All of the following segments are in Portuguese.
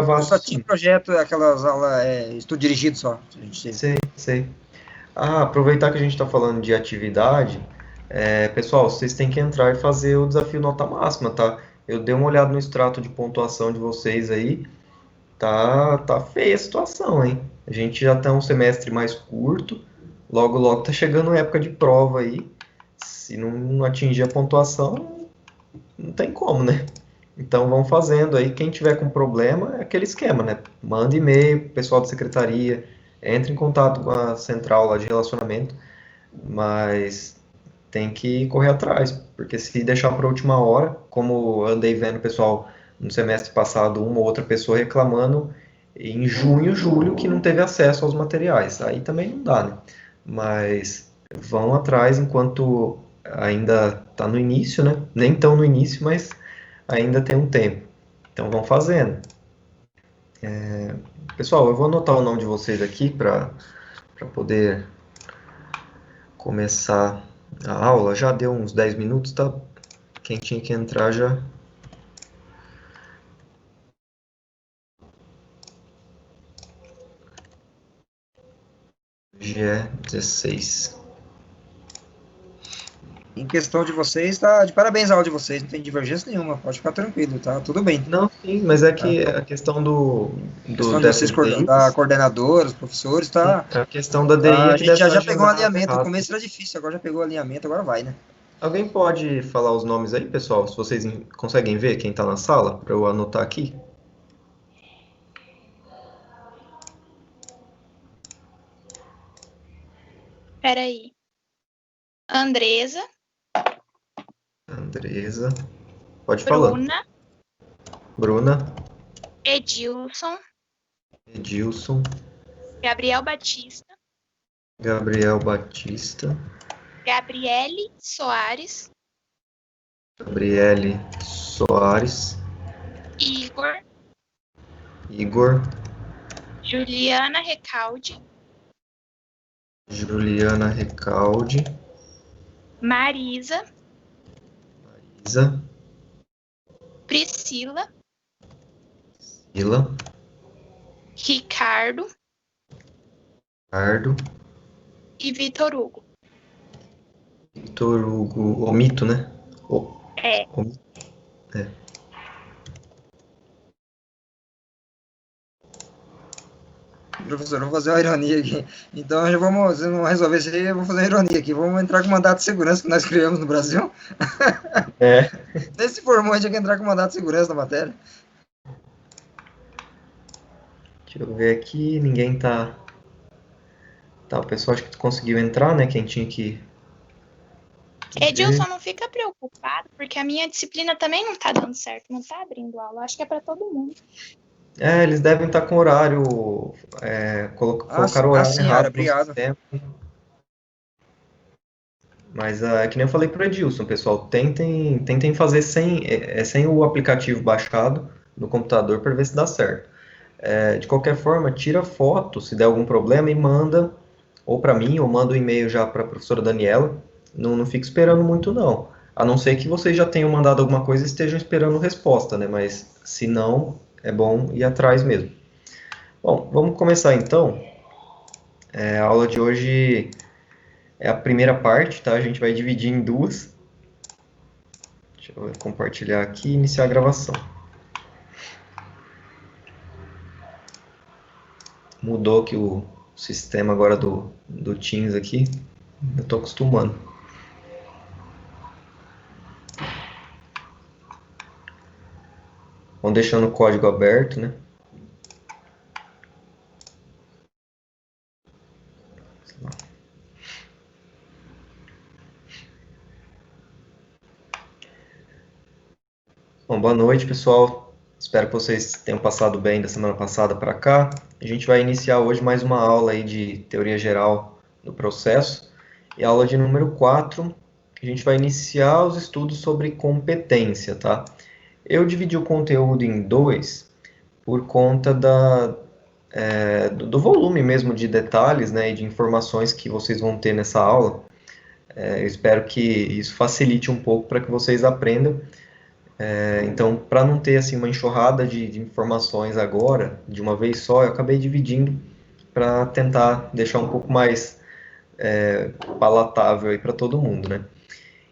gravado, só tinha sim. projeto, aquelas aulas, estudo dirigido só. A gente teve. Sei. Aproveitar que a gente está falando de atividade, pessoal, vocês têm que entrar e fazer o desafio nota máxima, tá? Eu dei uma olhada no extrato de pontuação de vocês aí, tá feia a situação, hein? A gente já tá um semestre mais curto, logo tá chegando a época de prova aí. Se não atingir a pontuação, não tem como, né? Então vão fazendo aí. Quem tiver com problema é aquele esquema, né? Manda e-mail pro pessoal da secretaria, entre em contato com a central lá de relacionamento, mas tem que correr atrás, porque se deixar para a última hora, como andei vendo o pessoal no semestre passado, uma ou outra pessoa reclamando em junho, julho, que não teve acesso aos materiais. Aí também não dá, né? Mas vão atrás enquanto ainda está no início, né? Nem tão no início, mas ainda tem um tempo. Então vão fazendo. Pessoal, eu vou anotar o nome de vocês aqui para poder começar a aula. Já deu uns 10 minutos, tá? Quem tinha que entrar já. Hoje é 16. Em questão de vocês, tá de parabéns a aula de vocês, não tem divergência nenhuma, pode ficar tranquilo, tá tudo bem. Não, sim, mas é Tá? que a questão Questão de vocês, dessas da DIs, coordenadora, os professores, tá, a questão da DI é a que gente deve estar já pegou um agendada alinhamento, no errado. começo era difícil, agora já pegou o alinhamento, agora vai, né? Alguém pode falar os nomes aí, pessoal? Se vocês conseguem ver quem está na sala, para eu anotar aqui. Peraí. Andresa, Andresa, pode falar. Bruna, Bruna, Edilson, Edilson, Gabriel Batista, Gabriel Batista, Gabriele Soares, Gabriele Soares, Igor, Igor, Juliana Recalde, Juliana Recalde, Marisa, Isa, Priscila, Ila, Ricardo Ricardo, e Vitor Hugo. Vitor Hugo, Omito, né? É. Omito. Professor, vamos fazer uma ironia aqui. Então, já vamos resolver isso aí, eu vou fazer uma ironia aqui. Vamos entrar com o mandato de segurança que nós criamos no Brasil. Nesse formou, a gente tem que entrar com o mandato de segurança na matéria. Deixa eu ver aqui, ninguém tá... Tá, o pessoal acho que conseguiu entrar, né? Quem tinha que... Edilson, não fica preocupado, porque a minha disciplina também não tá dando certo, não tá abrindo aula, acho que é para todo mundo. Eles devem estar com horário... colocaram o horário errado no sistema. Mas é que nem eu falei pro Edilson, pessoal, tentem fazer sem o aplicativo baixado no computador para ver se dá certo. De qualquer forma, tira foto se der algum problema e manda ou para mim, ou manda um e-mail já para a professora Daniela. Não fique esperando muito, não. A não ser que vocês já tenham mandado alguma coisa e estejam esperando resposta, né? Mas se não, é bom ir atrás mesmo. Bom, vamos começar então. A aula de hoje é a primeira parte, tá? A gente vai dividir em duas. Deixa eu compartilhar aqui e iniciar a gravação. Mudou aqui o sistema agora do Teams aqui. Eu tô acostumando. Vamos deixando o código aberto, né? Bom, boa noite, pessoal. Espero que vocês tenham passado bem da semana passada para cá. A gente vai iniciar hoje mais uma aula aí de teoria geral do processo. E a aula de número 4, a gente vai iniciar os estudos sobre competência, tá? Eu dividi o conteúdo em dois por conta do volume mesmo de detalhes, né, e de informações que vocês vão ter nessa aula. Eu espero que isso facilite um pouco para que vocês aprendam Então, para não ter assim uma enxurrada de informações agora, de uma vez só, eu acabei dividindo para tentar deixar um pouco mais palatável aí para todo mundo, né?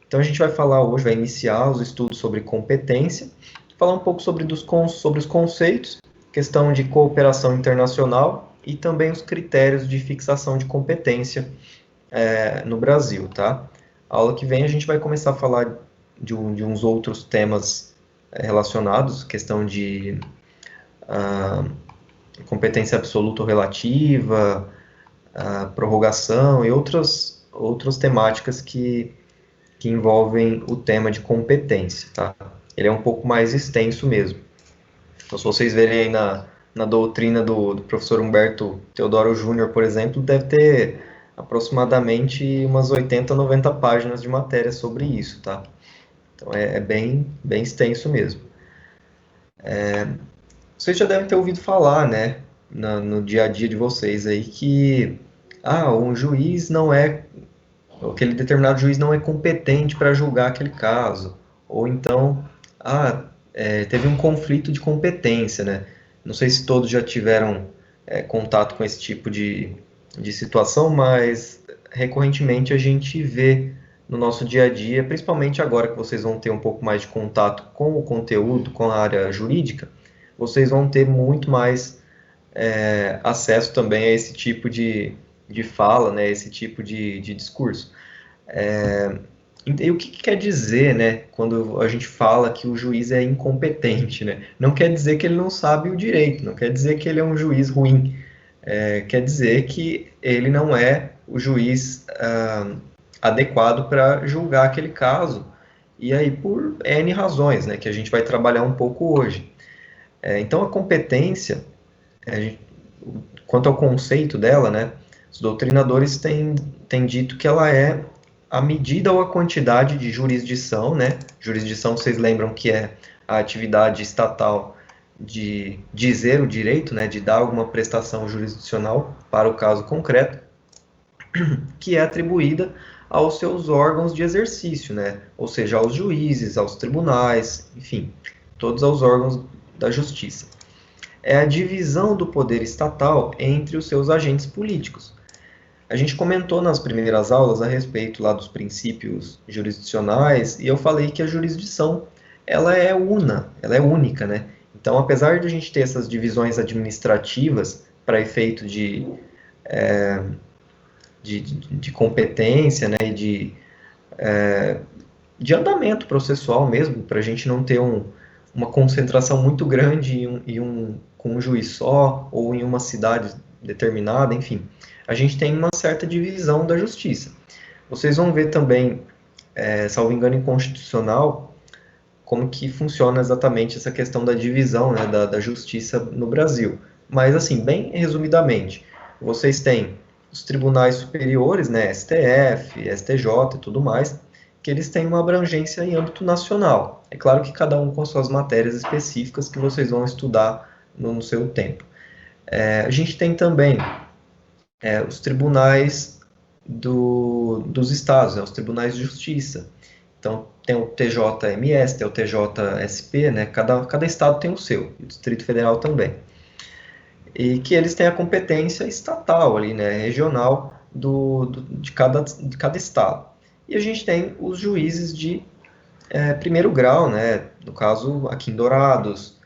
Então a gente vai falar hoje, vai iniciar os estudos sobre competência, falar um pouco sobre os conceitos, questão de cooperação internacional e também os critérios de fixação de competência no Brasil, tá? A aula que vem a gente vai começar a falar de uns outros temas relacionados, questão de competência absoluta ou relativa, prorrogação e outras temáticas que envolvem o tema de competência, tá? Ele é um pouco mais extenso mesmo. Então, se vocês verem aí na doutrina do professor Humberto Teodoro Júnior, por exemplo, deve ter aproximadamente umas 80, 90 páginas de matéria sobre isso, tá? Então, é bem extenso mesmo. Vocês já devem ter ouvido falar, né, no dia a dia de vocês aí, que um juiz não é aquele determinado juiz não é competente para julgar aquele caso, ou então, teve um conflito de competência, né? Não sei se todos já tiveram contato com esse tipo de situação, mas recorrentemente a gente vê no nosso dia a dia, principalmente agora que vocês vão ter um pouco mais de contato com o conteúdo, com a área jurídica, vocês vão ter muito mais acesso também a esse tipo de fala, né, esse tipo de discurso. E o que quer dizer, né, quando a gente fala que o juiz é incompetente, né? Não quer dizer que ele não sabe o direito, não quer dizer que ele é um juiz ruim, quer dizer que ele não é o juiz adequado para julgar aquele caso, e aí por N razões, né, que a gente vai trabalhar um pouco hoje. Então a competência, quanto ao conceito dela, né, os doutrinadores têm dito que ela é a medida ou a quantidade de jurisdição, né? Jurisdição, vocês lembram que é a atividade estatal de dizer o direito, né? De dar alguma prestação jurisdicional para o caso concreto, que é atribuída aos seus órgãos de exercício, né? Ou seja, aos juízes, aos tribunais, enfim, todos os órgãos da justiça. É a divisão do poder estatal entre os seus agentes políticos. A gente comentou nas primeiras aulas a respeito lá dos princípios jurisdicionais e eu falei que a jurisdição ela é única, né? Então, apesar de a gente ter essas divisões administrativas para efeito de competência, né, e de andamento processual mesmo, para a gente não ter uma concentração muito grande com um juiz só ou em uma cidade determinada, enfim, a gente tem uma certa divisão da justiça. Vocês vão ver também, salvo engano, em constitucional, como que funciona exatamente essa questão da divisão, né, da justiça no Brasil. Mas, assim, bem resumidamente, vocês têm os tribunais superiores, né, STF, STJ e tudo mais, que eles têm uma abrangência em âmbito nacional. É claro que cada um com suas matérias específicas que vocês vão estudar no seu tempo. A gente tem também os tribunais dos estados, né, os tribunais de justiça. Então, tem o TJMS, tem o TJSP, né, cada estado tem o seu, e o Distrito Federal também. E que eles têm a competência estatal ali, né, regional de cada estado. E a gente tem os juízes de primeiro grau, né, no caso aqui em Dourados,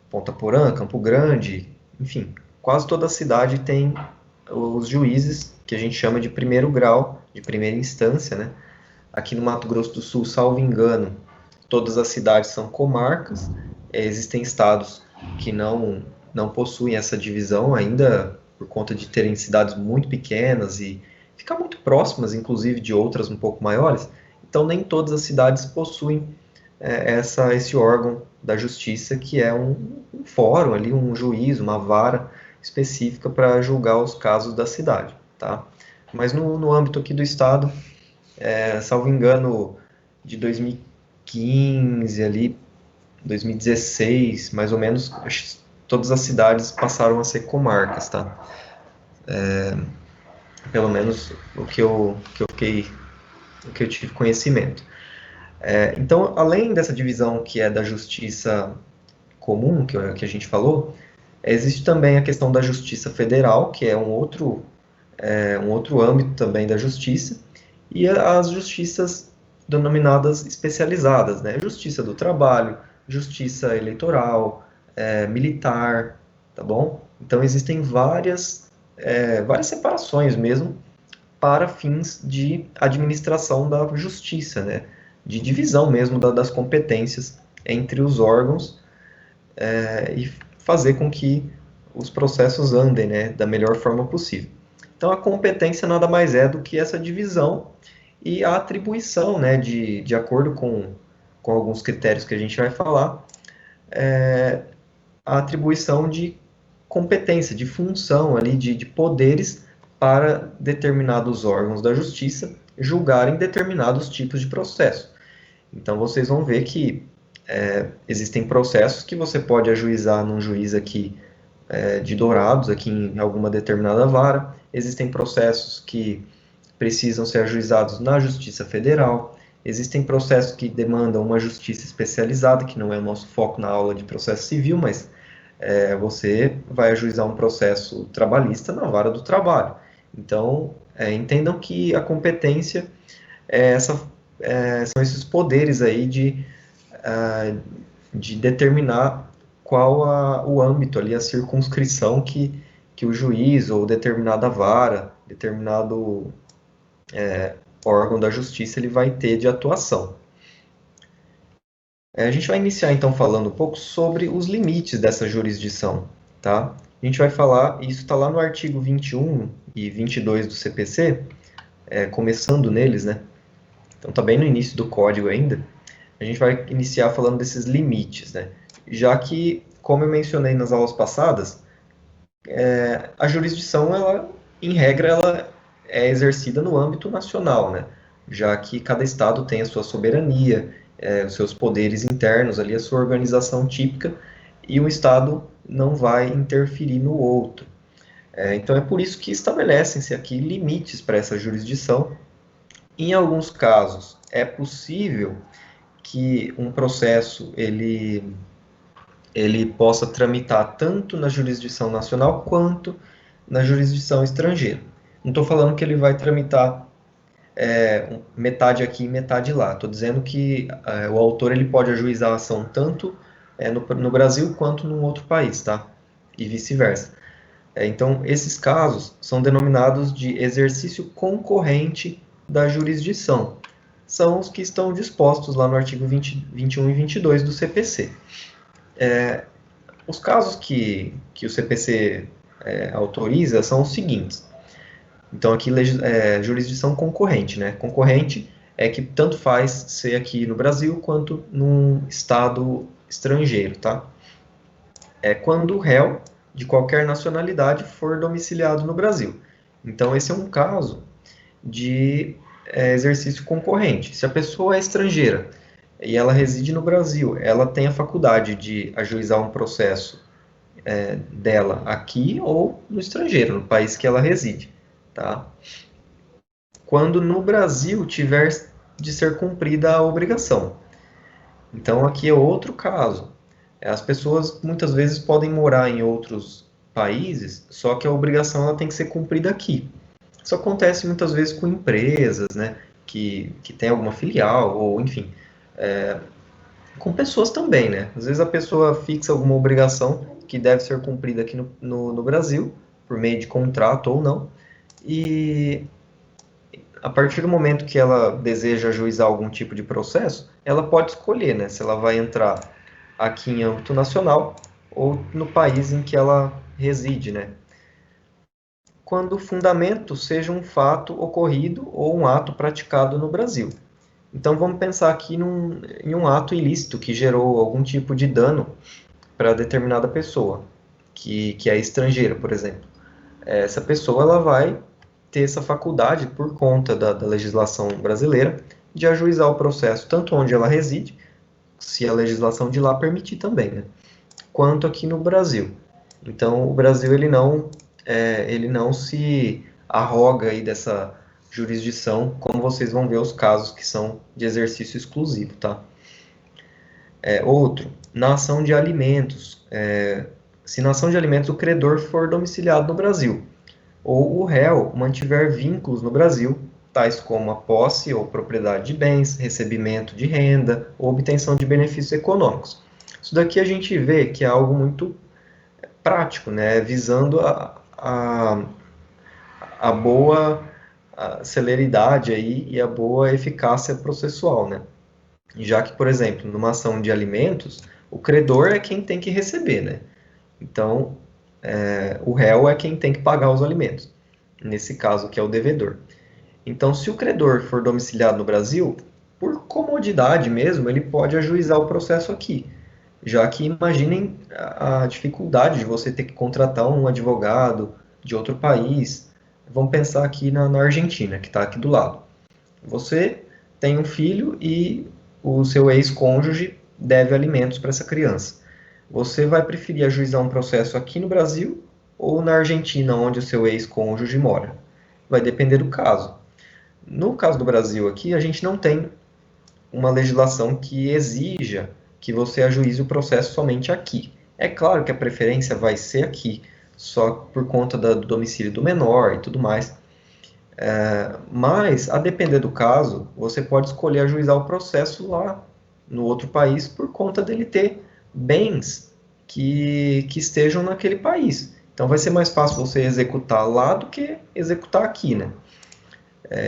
Ponta Porã, Campo Grande, enfim, quase toda a cidade tem os juízes que a gente chama de primeiro grau, de primeira instância, né? Aqui no Mato Grosso do Sul, salvo engano, todas as cidades são comarcas, existem estados que não possuem essa divisão ainda, por conta de terem cidades muito pequenas e ficar muito próximas, inclusive, de outras um pouco maiores, então nem todas as cidades possuem esse órgão da justiça, que é um fórum ali, um juiz, uma vara específica para julgar os casos da cidade, tá? Mas no âmbito aqui do estado, salvo engano, de 2015 ali, 2016, mais ou menos, todas as cidades passaram a ser comarcas, tá? Pelo menos o que eu tive conhecimento. Então, além dessa divisão que é da justiça comum, que a gente falou, existe também a questão da justiça federal, que é um outro âmbito também da justiça, e as justiças denominadas especializadas, né? Justiça do trabalho, justiça eleitoral, militar, tá bom? Então existem várias separações mesmo para fins de administração da justiça, né? De divisão mesmo das competências entre os órgãos e fazer com que os processos andem, né, da melhor forma possível. Então, a competência nada mais é do que essa divisão e a atribuição, né, de acordo com alguns critérios que a gente vai falar, a atribuição de competência, de função ali, de poderes para determinados órgãos da justiça julgarem determinados tipos de processo. Então, vocês vão ver que existem processos que você pode ajuizar num juiz aqui de Dourados, aqui em alguma determinada vara. Existem processos que precisam ser ajuizados na Justiça Federal. Existem processos que demandam uma justiça especializada, que não é o nosso foco na aula de processo civil, mas você vai ajuizar um processo trabalhista na vara do trabalho. Então, entendam que a competência são esses poderes aí de determinar qual o âmbito ali, a circunscrição que o juiz ou determinada vara, determinado órgão da justiça ele vai ter de atuação. A gente vai iniciar então falando um pouco sobre os limites dessa jurisdição, tá? A gente vai falar, isso está lá no artigo 21 e 22 do CPC, começando neles, né? Então está bem no início do código ainda. A gente vai iniciar falando desses limites, né? Já que, como eu mencionei nas aulas passadas, a jurisdição, em regra, ela é exercida no âmbito nacional, né? Já que cada estado tem a sua soberania, os seus poderes internos, ali, a sua organização típica, e um estado não vai interferir no outro. Então é por isso que estabelecem-se aqui limites para essa jurisdição. Em alguns casos, é possível que um processo ele possa tramitar tanto na jurisdição nacional quanto na jurisdição estrangeira. Não estou falando que ele vai tramitar metade aqui e metade lá. Estou dizendo que o autor ele pode ajuizar a ação tanto no Brasil quanto num outro país, tá? E vice-versa. Então, esses casos são denominados de exercício concorrente da jurisdição. São os que estão dispostos lá no artigo 21 e 22 do CPC. Os casos que o CPC autoriza são os seguintes. Então, aqui, jurisdição concorrente, né? Concorrente é que tanto faz ser aqui no Brasil quanto num estado estrangeiro, tá? É quando o réu de qualquer nacionalidade for domiciliado no Brasil. Então, esse é um caso de exercício concorrente. Se a pessoa é estrangeira e ela reside no Brasil, ela tem a faculdade de ajuizar um processo dela aqui ou no estrangeiro, no país que ela reside, tá? Quando no Brasil tiver de ser cumprida a obrigação. Então, aqui é outro caso. As pessoas muitas vezes podem morar em outros países, só que a obrigação ela tem que ser cumprida aqui. Isso acontece muitas vezes com empresas, né, que tem alguma filial, ou enfim, com pessoas também, né? Às vezes a pessoa fixa alguma obrigação que deve ser cumprida aqui no Brasil, por meio de contrato ou não, e a partir do momento que ela deseja ajuizar algum tipo de processo, ela pode escolher, né, se ela vai entrar aqui em âmbito nacional ou no país em que ela reside, né? Quando o fundamento seja um fato ocorrido ou um ato praticado no Brasil. Então vamos pensar aqui em um ato ilícito que gerou algum tipo de dano para determinada pessoa, que é estrangeira, por exemplo. Essa pessoa ela vai ter essa faculdade, por conta da legislação brasileira, de ajuizar o processo tanto onde ela reside, se a legislação de lá permitir também, né? Quanto aqui no Brasil. Então, o Brasil ele não se arroga aí jurisdição, como vocês vão ver os casos que são de exercício exclusivo, tá? Outro, na ação de alimentos. Se na ação de alimentos o credor for domiciliado no Brasil, ou o réu mantiver vínculos no Brasil, tais como a posse ou propriedade de bens, recebimento de renda ou obtenção de benefícios econômicos. Isso daqui a gente vê que é algo muito prático, né? Visando a boa celeridade aí e a boa eficácia processual, né? Já que, por exemplo, numa ação de alimentos, o credor é quem tem que receber, né? Então, o réu é quem tem que pagar os alimentos, nesse caso que é o devedor. Então, se o credor for domiciliado no Brasil, por comodidade mesmo, ele pode ajuizar o processo aqui, já que imaginem a dificuldade de você ter que contratar um advogado de outro país. Vamos pensar aqui na Argentina, que está aqui do lado. Você tem um filho e o seu ex-cônjuge deve alimentos para essa criança. Você vai preferir ajuizar um processo aqui no Brasil ou na Argentina, onde o seu ex-cônjuge mora? Vai depender do caso. No caso do Brasil aqui, a gente não tem uma legislação que exija que você ajuize o processo somente aqui. É claro que a preferência vai ser aqui, só por conta do domicílio do menor e tudo mais. Mas, a depender do caso, você pode escolher ajuizar o processo lá no outro país por conta dele ter bens que estejam naquele país. Então, vai ser mais fácil você executar lá do que executar aqui, né?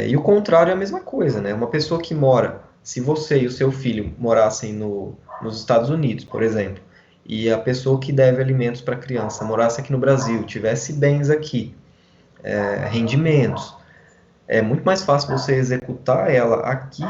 E o contrário é a mesma coisa, né? Uma pessoa que mora, se você e o seu filho morassem nos Estados Unidos, por exemplo, e a pessoa que deve alimentos para a criança morasse aqui no Brasil, tivesse bens aqui, rendimentos, é muito mais fácil você executar ela aqui,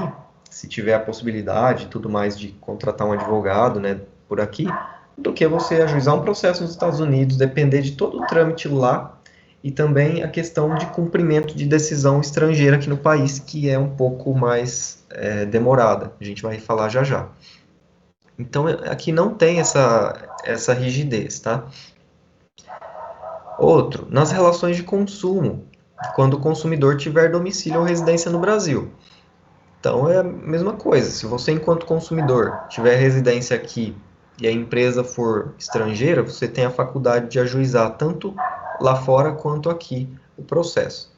se tiver a possibilidade e tudo mais de contratar um advogado, né, por aqui, do que você ajuizar um processo nos Estados Unidos, depender de todo o trâmite lá, e também a questão de cumprimento de decisão estrangeira aqui no país, que é um pouco mais demorada. A gente vai falar já já. Então, aqui não tem essa rigidez, tá? Outro, nas relações de consumo, quando o consumidor tiver domicílio ou residência no Brasil. Então, é a mesma coisa. Se você, enquanto consumidor, tiver residência aqui e a empresa for estrangeira, você tem a faculdade de ajuizar tanto lá fora quanto aqui o processo.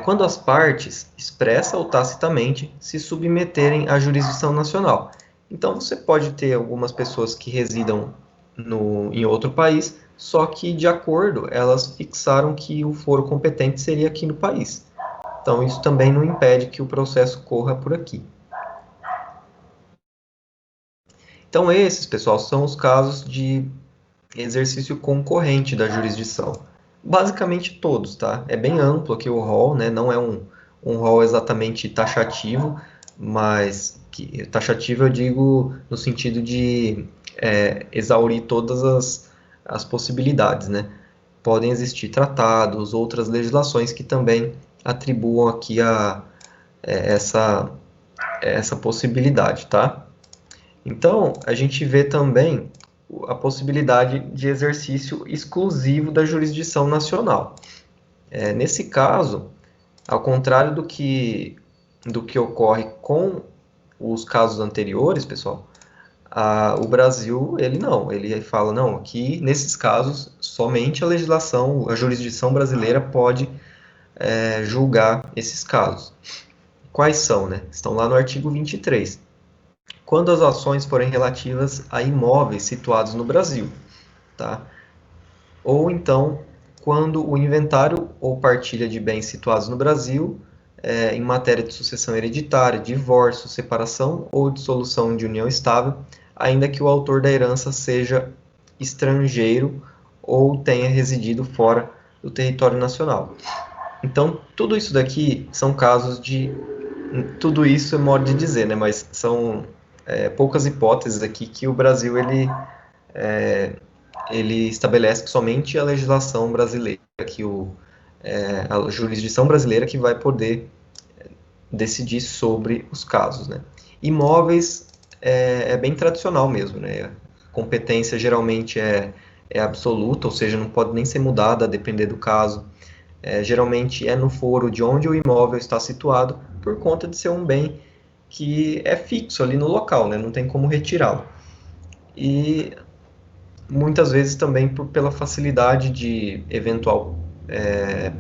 Quando as partes, expressa ou tacitamente, se submeterem à jurisdição nacional. Então, você pode ter algumas pessoas que residam em outro país, só que, de acordo, elas fixaram que o foro competente seria aqui no país. Então, isso também não impede que o processo corra por aqui. Então, esses, pessoal, são os casos de exercício concorrente da jurisdição. Basicamente todos, tá? É bem amplo aqui o rol, né? Não é um rol exatamente taxativo, mas taxativo eu digo no sentido de exaurir todas as possibilidades, né? Podem existir tratados, outras legislações que também atribuam aqui essa possibilidade, tá? Então, a gente vê também a possibilidade de exercício exclusivo da jurisdição nacional. Nesse caso, ao contrário do que ocorre com os casos anteriores, pessoal, o Brasil, ele fala, não, aqui, nesses casos, somente a jurisdição brasileira pode julgar esses casos. Quais são, né? Estão lá no artigo 23. Quando as ações forem relativas a imóveis situados no Brasil, tá? Ou então, quando o inventário ou partilha de bens situados no Brasil, em matéria de sucessão hereditária, divórcio, separação ou dissolução de união estável, ainda que o autor da herança seja estrangeiro ou tenha residido fora do território nacional. Então, tudo isso daqui são casos de... Tudo isso é modo de dizer, né? Mas são poucas hipóteses aqui que o Brasil ele estabelece que somente a legislação brasileira, a jurisdição brasileira que vai poder decidir sobre os casos, né? Imóveis é bem tradicional mesmo, né? A competência geralmente é absoluta, ou seja, não pode nem ser mudada a depender do caso. geralmente é no foro de onde o imóvel está situado, por conta de ser um bem que é fixo ali no local, né? Não tem como retirá-lo. E muitas vezes também pela facilidade de eventual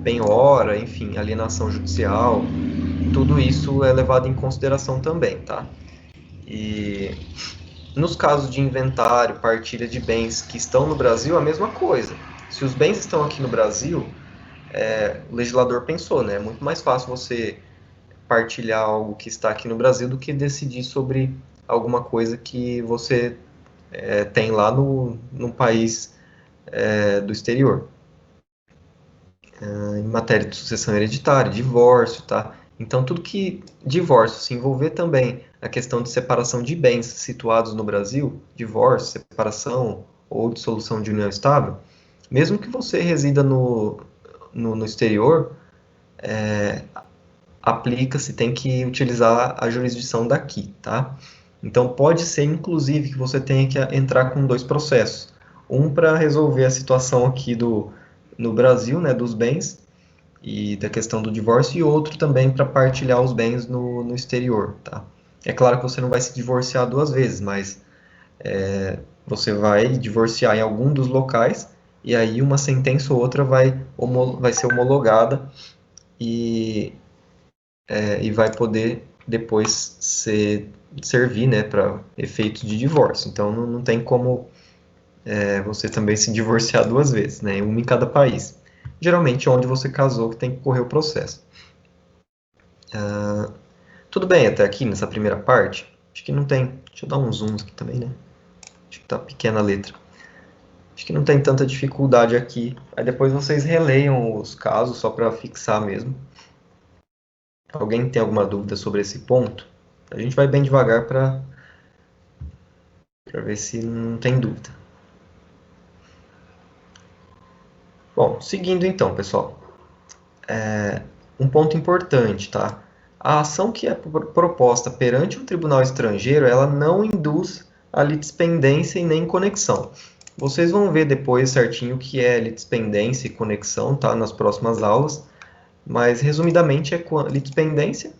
penhora, enfim, alienação judicial, tudo isso é levado em consideração também, tá? E nos casos de inventário, partilha de bens que estão no Brasil, a mesma coisa. Se os bens estão aqui no Brasil, o legislador pensou, né? É muito mais fácil você partilhar algo que está aqui no Brasil do que decidir sobre alguma coisa que você tem lá no país do exterior. Em matéria de sucessão hereditária, divórcio, tá? Então, tudo que divórcio se envolver também a questão de separação de bens situados no Brasil, divórcio, separação ou dissolução de união estável, mesmo que você resida no exterior, aplica-se, tem que utilizar a jurisdição daqui, tá? Então, pode ser, inclusive, que você tenha que entrar com 2 processos. Um para resolver a situação aqui no Brasil, né, dos bens, e da questão do divórcio, e outro também para partilhar os bens no exterior, tá? É claro que você não vai se divorciar 2 vezes, mas você vai divorciar em algum dos locais, e aí uma sentença ou outra vai ser homologada e vai poder depois servir, né, para efeitos de divórcio. Então não tem como você também se divorciar 2 vezes, né, uma em cada país. Geralmente onde você casou que tem que correr o processo. Tudo bem até aqui nessa primeira parte? Acho que não tem. Deixa eu dar um zoom aqui também, né? Acho que tá pequena a letra. Acho que não tem tanta dificuldade aqui. Aí depois vocês releiam os casos só para fixar mesmo. Alguém tem alguma dúvida sobre esse ponto? A gente vai bem devagar para ver se não tem dúvida. Bom, seguindo então, pessoal. Um ponto importante, tá? A ação que é proposta perante um tribunal estrangeiro, ela não induz a litispendência e nem conexão. Vocês vão ver depois certinho o que é litispendência e conexão, tá? Nas próximas aulas. Mas, resumidamente, litispendência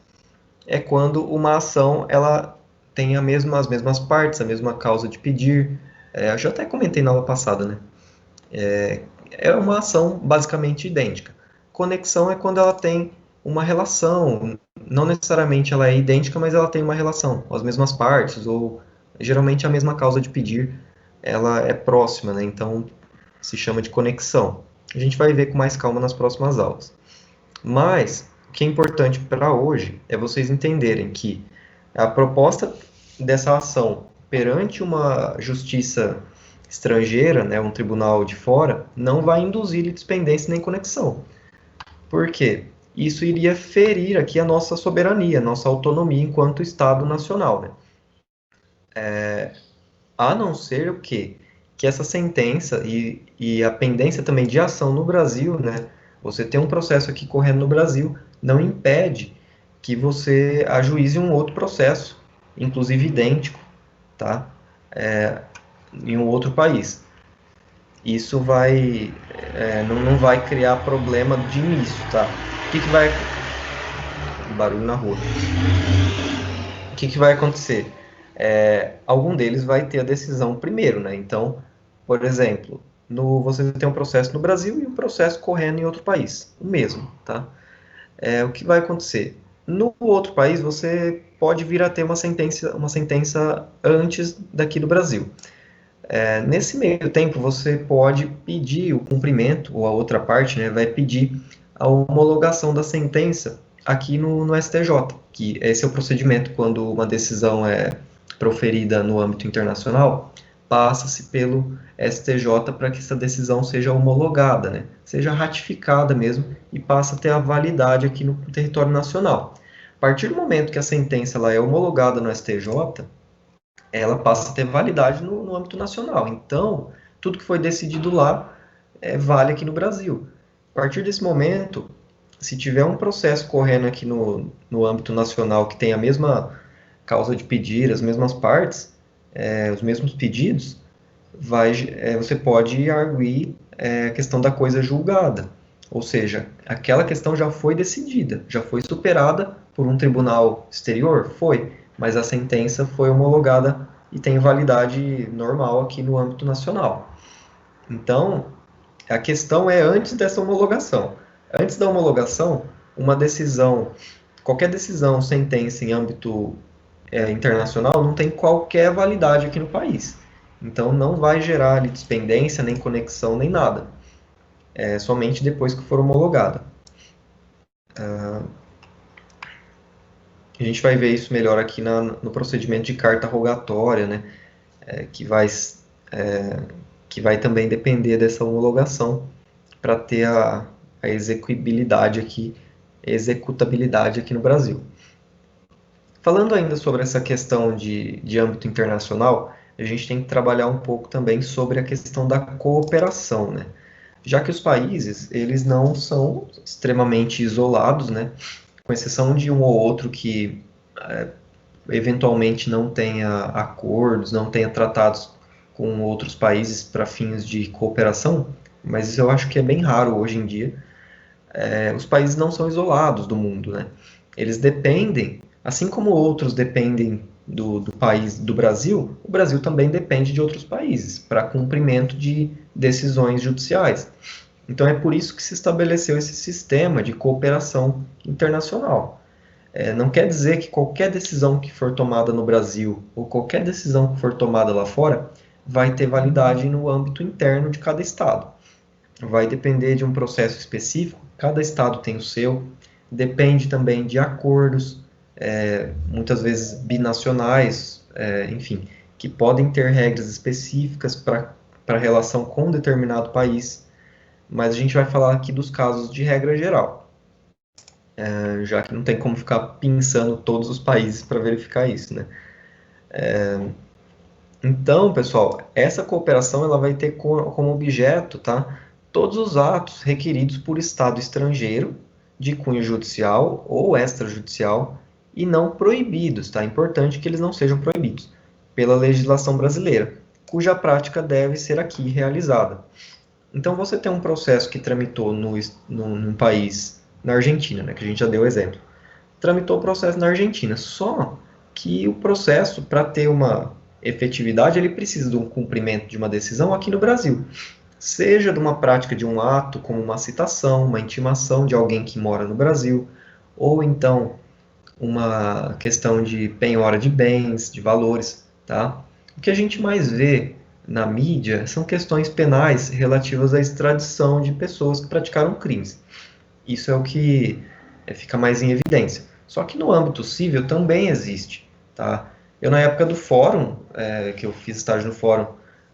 é quando uma ação ela tem as mesmas partes, a mesma causa de pedir. Eu já até comentei na aula passada, né? É uma ação basicamente idêntica. Conexão é quando ela tem uma relação, não necessariamente ela é idêntica, mas ela tem uma relação, as mesmas partes, ou geralmente a mesma causa de pedir, ela é próxima, né? Então se chama de conexão. A gente vai ver com mais calma nas próximas aulas. Mas o que é importante para hoje é vocês entenderem que a proposta dessa ação perante uma justiça estrangeira, né, um tribunal de fora, não vai induzir litispendência nem conexão. Por quê? Isso iria ferir aqui a nossa soberania, a nossa autonomia enquanto Estado nacional, né? A não ser o quê? Que essa sentença e a pendência também de ação no Brasil, né? Você tem um processo aqui correndo no Brasil, não impede que você ajuize um outro processo, inclusive idêntico, tá? Em um outro país. Isso não vai criar problema de início, tá? O que vai... Barulho na rua. O que vai acontecer? Algum deles vai ter a decisão primeiro, né? Então, por exemplo, você tem um processo no Brasil e um processo correndo em outro país, o mesmo, tá? O que vai acontecer? No outro país, você pode vir a ter uma sentença antes daqui do Brasil. Nesse meio tempo, você pode pedir o cumprimento, ou a outra parte, né, vai pedir a homologação da sentença aqui no STJ, que esse é o procedimento quando uma decisão é proferida no âmbito internacional, passa-se pelo STJ para que essa decisão seja homologada, né, seja ratificada mesmo e passa a ter a validade aqui no território nacional. A partir do momento que a sentença ela é homologada no STJ, ela passa a ter validade no âmbito nacional. Então, tudo que foi decidido lá vale aqui no Brasil. A partir desse momento, se tiver um processo correndo aqui no âmbito nacional que tem a mesma causa de pedir, as mesmas partes, os mesmos pedidos, você pode arguir a questão da coisa julgada. Ou seja, aquela questão já foi decidida, já foi superada por um tribunal exterior? Foi, mas a sentença foi homologada e tem validade normal aqui no âmbito nacional. Então, a questão é antes dessa homologação. Antes da homologação, uma decisão, qualquer decisão, sentença em âmbito internacional não tem qualquer validade aqui no país. Então, não vai gerar ali, dispendência, nem conexão, nem nada. É somente depois que for homologada. A gente vai ver isso melhor aqui no procedimento de carta rogatória, né? Que vai também depender dessa homologação para ter a executabilidade aqui no Brasil. Falando ainda sobre essa questão de âmbito internacional, a gente tem que trabalhar um pouco também sobre a questão da cooperação, né? Já que os países, eles não são extremamente isolados, né? Com exceção de um ou outro que eventualmente não tenha acordos, não tenha tratados com outros países para fins de cooperação, mas isso eu acho que é bem raro hoje em dia. Os países não são isolados do mundo, né? Eles dependem, assim como outros dependem do país do Brasil, o Brasil também depende de outros países para cumprimento de decisões judiciais. Então é por isso que se estabeleceu esse sistema de cooperação internacional. Não quer dizer que qualquer decisão que for tomada no Brasil ou qualquer decisão que for tomada lá fora vai ter validade no âmbito interno de cada estado. Vai depender de um processo específico, cada estado tem o seu, depende também de acordos, muitas vezes binacionais, enfim, que podem ter regras específicas para a relação com um determinado país, mas a gente vai falar aqui dos casos de regra geral, já que não tem como ficar pensando todos os países para verificar isso, né? Então, pessoal, essa cooperação ela vai ter como objeto, tá, todos os atos requeridos por Estado estrangeiro, de cunho judicial ou extrajudicial, e não proibidos, tá? É importante que eles não sejam proibidos, pela legislação brasileira, cuja prática deve ser aqui realizada. Então, você tem um processo que tramitou num país, na Argentina, né, que a gente já deu o exemplo. Tramitou o processo na Argentina, só que o processo, para ter uma efetividade, ele precisa de um cumprimento de uma decisão aqui no Brasil. Seja de uma prática de um ato, como uma citação, uma intimação de alguém que mora no Brasil, ou então uma questão de penhora de bens, de valores, tá? O que a gente mais vê na mídia são questões penais relativas à extradição de pessoas que praticaram crimes. Isso é o que fica mais em evidência. Só que no âmbito civil também existe, tá? Eu, na época do fórum, que eu fiz estágio no fórum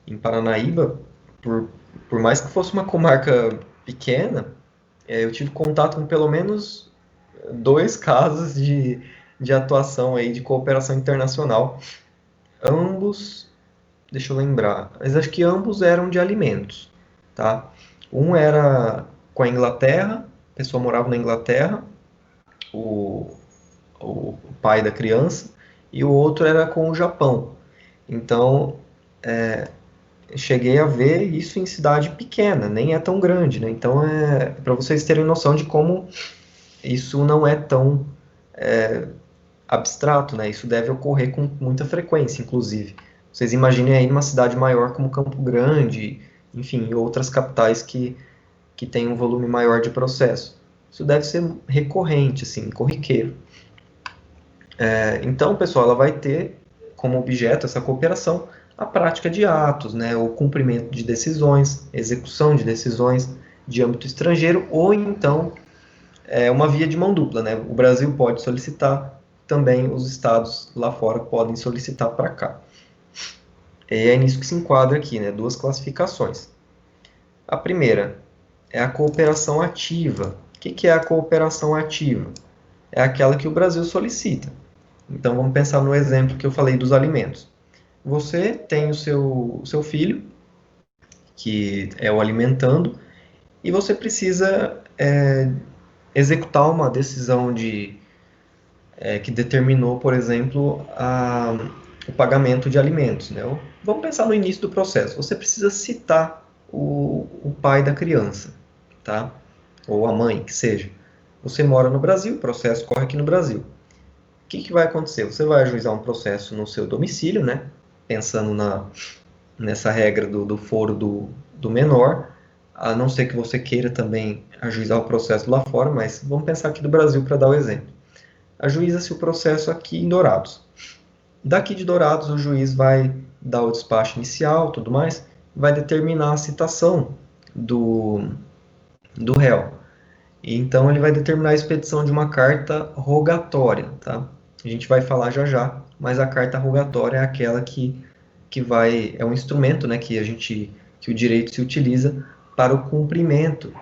em Paranaíba, por mais que fosse uma comarca pequena, eu tive contato com pelo menos 2 casos de atuação aí, de cooperação internacional. Ambos, deixa eu lembrar, mas acho que ambos eram de alimentos, tá? Um era com a Inglaterra, a pessoa morava na Inglaterra, o pai da criança, e o outro era com o Japão. Então, cheguei a ver isso em cidade pequena, nem é tão grande, né? Então, para vocês terem noção de como isso não é tão abstrato, né? Isso deve ocorrer com muita frequência, inclusive. Vocês imaginem aí uma cidade maior como Campo Grande, enfim, outras capitais que têm um volume maior de processo. Isso deve ser recorrente, assim, corriqueiro. Então, pessoal, ela vai ter como objeto essa cooperação a prática de atos, né, o cumprimento de decisões, execução de decisões de âmbito estrangeiro, ou então uma via de mão dupla, né? O Brasil pode solicitar, também os estados lá fora podem solicitar para cá. É nisso que se enquadra aqui, né? 2 classificações. A primeira é a cooperação ativa. O que é a cooperação ativa? É aquela que o Brasil solicita. Então, vamos pensar no exemplo que eu falei dos alimentos. Você tem o seu filho, que é o alimentando, e você precisa executar uma decisão que determinou, por exemplo, o pagamento de alimentos, né? Vamos pensar no início do processo. Você precisa citar o pai da criança, tá? ou a mãe, que seja. Você mora no Brasil, o processo corre aqui no Brasil. O que vai acontecer? Você vai ajuizar um processo no seu domicílio, né? Pensando nessa regra do foro do menor, a não ser que você queira também ajuizar o processo lá fora, mas vamos pensar aqui do Brasil para dar o exemplo. Ajuiza-se o processo aqui em Dourados. Daqui de Dourados, o juiz vai dar o despacho inicial, tudo mais, vai determinar a citação do réu. E então, ele vai determinar a expedição de uma carta rogatória, tá? A gente vai falar já já, mas a carta rogatória é aquela que é um instrumento, né, que o direito se utiliza para o cumprimento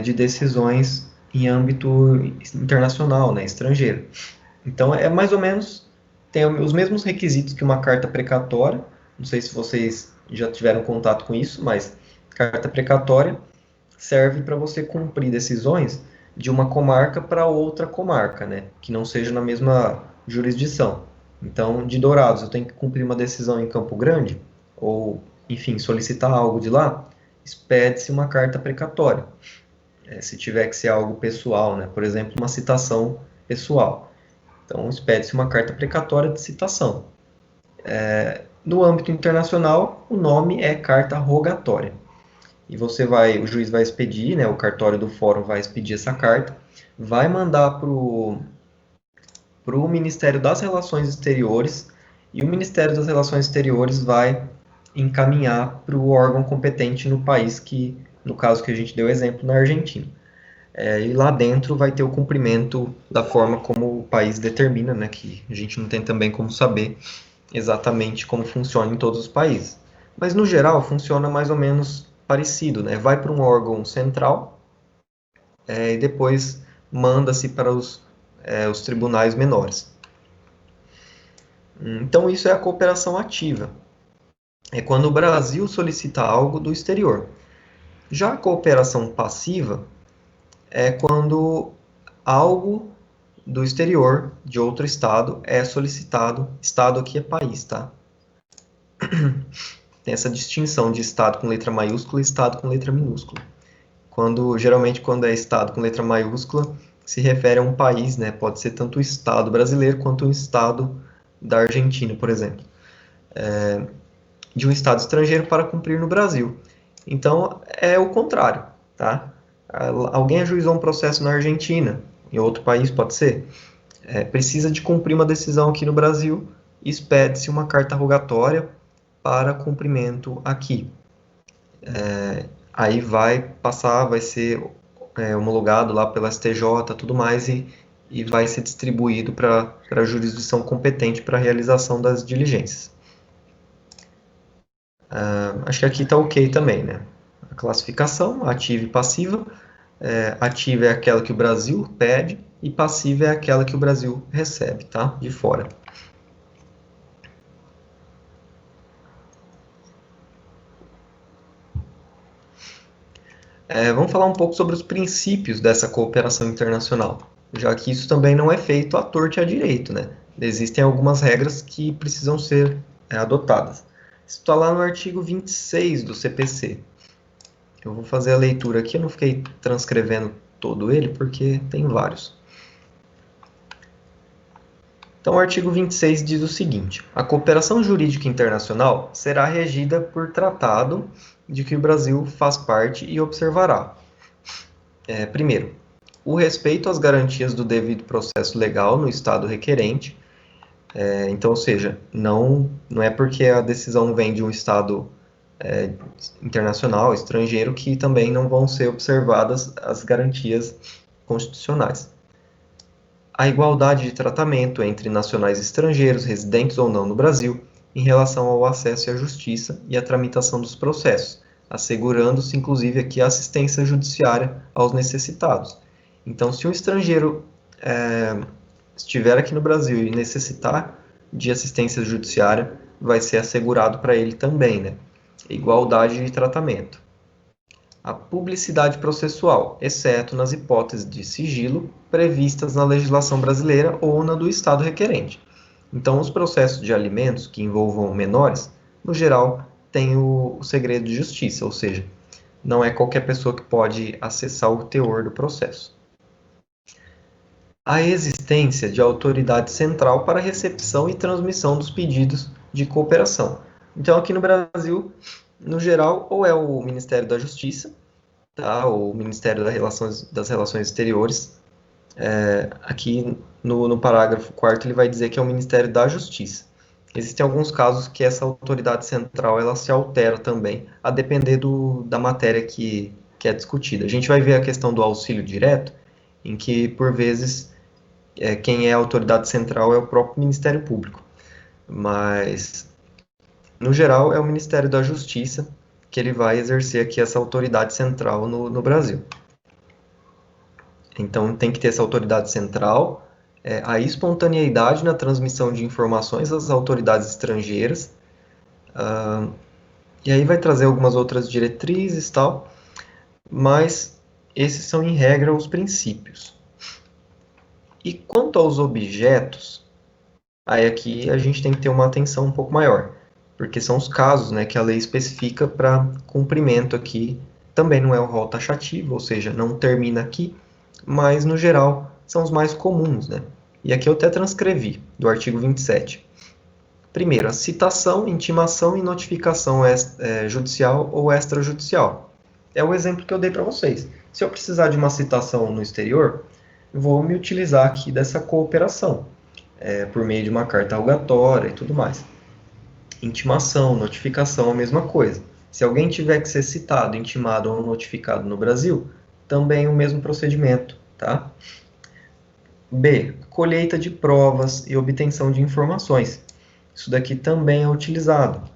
de decisões em âmbito internacional, né, estrangeiro. Então, é mais ou menos, tem os mesmos requisitos que uma carta precatória, não sei se vocês já tiveram contato com isso, mas carta precatória serve para você cumprir decisões de uma comarca para outra comarca, né, que não seja na mesma jurisdição. Então, de Dourados, eu tenho que cumprir uma decisão em Campo Grande, ou, enfim, solicitar algo de lá, expede-se uma carta precatória. Se tiver que ser algo pessoal, né, por exemplo, uma citação pessoal. Então, expede-se uma carta precatória de citação. No âmbito internacional, o nome é carta rogatória. E o juiz vai expedir, né, o cartório do fórum vai expedir essa carta, vai mandar para o Ministério das Relações Exteriores, e o Ministério das Relações Exteriores vai encaminhar para o órgão competente no país que, no caso que a gente deu exemplo, na Argentina. E lá dentro vai ter o cumprimento da forma como o país determina, né, que a gente não tem também como saber exatamente como funciona em todos os países. Mas, no geral, funciona mais ou menos parecido, né? Vai para um órgão central e depois manda-se para os tribunais menores. Então, isso é a cooperação ativa. É quando o Brasil solicita algo do exterior. Já a cooperação passiva é quando algo do exterior, de outro estado, é solicitado. Estado aqui é país, tá? Tem essa distinção de estado com letra maiúscula e estado com letra minúscula. Geralmente, quando é estado com letra maiúscula, se refere a um país, né? Pode ser tanto o estado brasileiro quanto o estado da Argentina, por exemplo. De um estado estrangeiro para cumprir no Brasil. Então, é o contrário, tá? Alguém ajuizou um processo na Argentina, em outro país pode ser, precisa de cumprir uma decisão aqui no Brasil, expede-se uma carta rogatória para cumprimento aqui. Aí vai ser homologado lá pela STJ, tudo mais, e vai ser distribuído para a jurisdição competente para a realização das diligências. Acho que aqui está ok também, né? A classificação, ativa e passiva. Ativa é aquela que o Brasil pede e passiva é aquela que o Brasil recebe, tá? De fora. Vamos falar um pouco sobre os princípios dessa cooperação internacional, já que isso também não é feito à torto e à direito, né? Existem algumas regras que precisam ser adotadas. Isso está lá no artigo 26 do CPC. Eu vou fazer a leitura aqui, eu não fiquei transcrevendo todo ele, porque tem vários. Então, o artigo 26 diz o seguinte: a cooperação jurídica internacional será regida por tratado de que o Brasil faz parte e observará. Primeiro, o respeito às garantias do devido processo legal no Estado requerente. Então, ou seja, não é porque a decisão vem de um Estado internacional, estrangeiro, que também não vão ser observadas as garantias constitucionais. A igualdade de tratamento entre nacionais estrangeiros, residentes ou não no Brasil, em relação ao acesso à justiça e à tramitação dos processos, assegurando-se, inclusive, aqui a assistência judiciária aos necessitados. Então, se um estrangeiro estiver aqui no Brasil e necessitar de assistência judiciária, vai ser assegurado para ele também, né? Igualdade de tratamento. A publicidade processual, exceto nas hipóteses de sigilo previstas na legislação brasileira ou na do Estado requerente. Então, os processos de alimentos que envolvam menores, no geral, têm o segredo de justiça, ou seja, não é qualquer pessoa que pode acessar o teor do processo. A existência de autoridade central para recepção e transmissão dos pedidos de cooperação. Então, aqui no Brasil, no geral, ou é o Ministério da Justiça, tá? Ou o Ministério das Relações Exteriores. Aqui no parágrafo 4º ele vai dizer que é o Ministério da Justiça. Existem alguns casos que essa autoridade central ela se altera também, a depender da matéria que é discutida. A gente vai ver a questão do auxílio direto, em que, por vezes, quem é a autoridade central é o próprio Ministério Público. Mas, no geral, é o Ministério da Justiça que ele vai exercer aqui essa autoridade central no Brasil. Então, tem que ter essa autoridade central, a espontaneidade na transmissão de informações às autoridades estrangeiras, e aí vai trazer algumas outras diretrizes e tal, mas esses são, em regra, os princípios. E quanto aos objetos, aí aqui a gente tem que ter uma atenção um pouco maior, porque são os casos, né, que a lei especifica para cumprimento aqui, também não é o rol taxativo, ou seja, não termina aqui, mas, no geral, são os mais comuns, né? E aqui eu até transcrevi, do artigo 27. Primeiro, a citação, intimação e notificação judicial ou extrajudicial. É o exemplo que eu dei para vocês. Se eu precisar de uma citação no exterior, eu vou me utilizar aqui dessa cooperação, por meio de uma carta rogatória e tudo mais. Intimação, notificação, a mesma coisa. Se alguém tiver que ser citado, intimado ou notificado no Brasil, também o mesmo procedimento, tá? B. Colheita de provas e obtenção de informações. Isso daqui também é utilizado,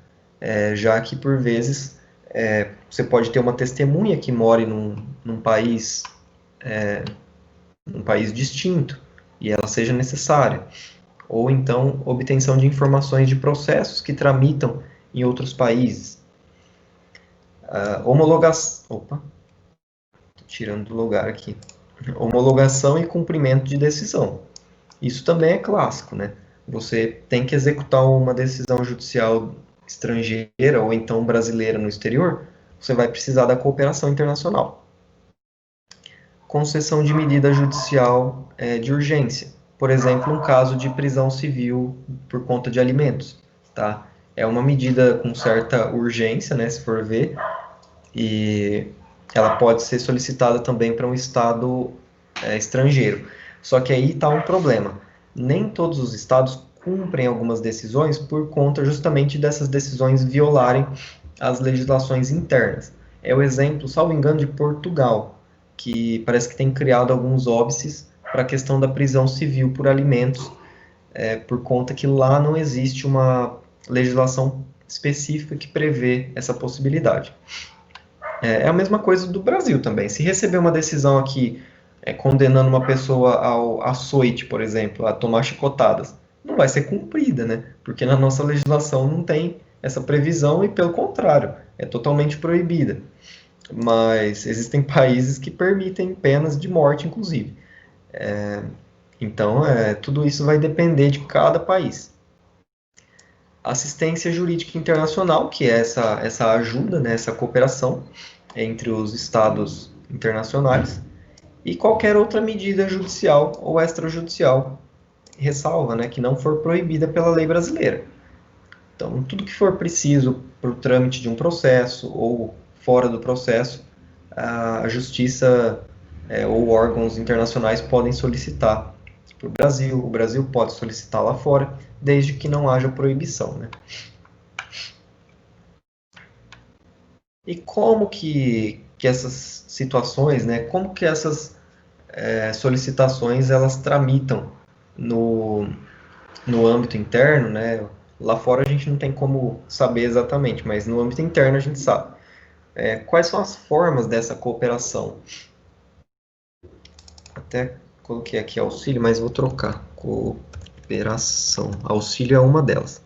já que, por vezes, você pode ter uma testemunha que more num país distinto e ela seja necessária. Ou então, obtenção de informações de processos que tramitam em outros países. Homologação... Opa! Tirando do lugar aqui. Homologação e cumprimento de decisão. Isso também é clássico, né? Você tem que executar uma decisão judicial estrangeira ou então brasileira no exterior, você vai precisar da cooperação internacional. Concessão de medida judicial de urgência. Por exemplo, um caso de prisão civil por conta de alimentos, tá? É uma medida com certa urgência, né, se for ver, e ela pode ser solicitada também para um estado estrangeiro. Só que aí está um problema. Nem todos os estados cumprem algumas decisões por conta justamente dessas decisões violarem as legislações internas. É o exemplo, salvo engano, de Portugal, que parece que tem criado alguns óbices para a questão da prisão civil por alimentos, por conta que lá não existe uma legislação específica que prevê essa possibilidade. É a mesma coisa do Brasil também. Se receber uma decisão aqui condenando uma pessoa ao açoite, por exemplo, a tomar chicotadas, não vai ser cumprida, né? Porque na nossa legislação não tem essa previsão e, pelo contrário, é totalmente proibida. Mas existem países que permitem penas de morte, inclusive. Então, tudo isso vai depender de cada país. Assistência jurídica internacional, que é essa ajuda, né, essa cooperação entre os estados internacionais, e qualquer outra medida judicial ou extrajudicial, ressalva, né, que não for proibida pela lei brasileira. Então, tudo que for preciso para o trâmite de um processo ou fora do processo, a justiça ou órgãos internacionais podem solicitar para o Brasil pode solicitar lá fora, desde que não haja proibição, né? E como que essas situações, né, como que essas solicitações, elas tramitam no âmbito interno, né? Lá fora a gente não tem como saber exatamente, mas no âmbito interno a gente sabe. Quais são as formas dessa cooperação? Até coloquei aqui auxílio, mas vou trocar. Cooperação. Auxílio é uma delas.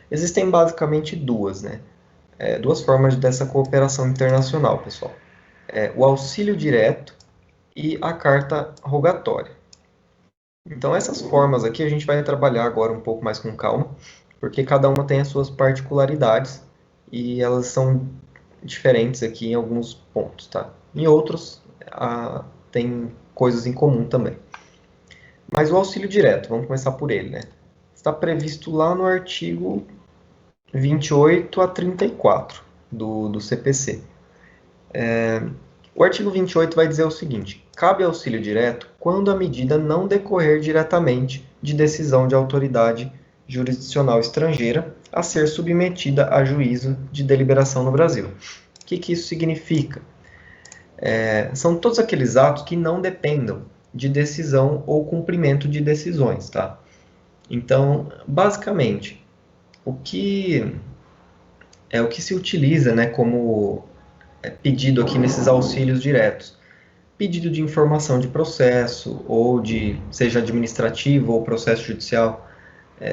Existem basicamente duas, né? Duas formas dessa cooperação internacional, pessoal. O auxílio direto e a carta rogatória. Então, essas formas aqui a gente vai trabalhar agora um pouco mais com calma, porque cada uma tem as suas particularidades e elas são diferentes aqui em alguns pontos, tá? Em outros, tem coisas em comum também. Mas o auxílio direto, vamos começar por ele, né? Está previsto lá no artigo 28 a 34 do CPC. O artigo 28 vai dizer o seguinte: cabe auxílio direto quando a medida não decorrer diretamente de decisão de autoridade jurisdicional estrangeira a ser submetida a juízo de deliberação no Brasil. O que isso significa? São todos aqueles atos que não dependam de decisão ou cumprimento de decisões, tá? Então, basicamente, o que se utiliza, né, como pedido aqui nesses auxílios diretos? Pedido de informação de processo, ou seja administrativo ou processo judicial,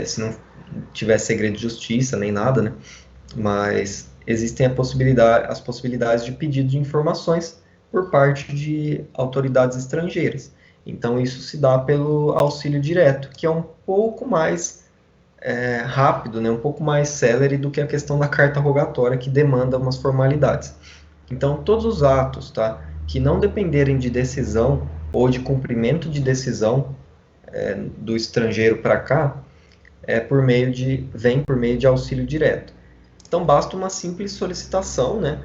se não tiver segredo de justiça nem nada, né? Mas existem as possibilidades de pedido de informações por parte de autoridades estrangeiras. Então, isso se dá pelo auxílio direto, que é um pouco mais rápido, né, um pouco mais célere do que a questão da carta rogatória, que demanda umas formalidades. Então, todos os atos, tá, que não dependerem de decisão ou de cumprimento de decisão do estrangeiro para cá, vem por meio de auxílio direto. Então, basta uma simples solicitação, né,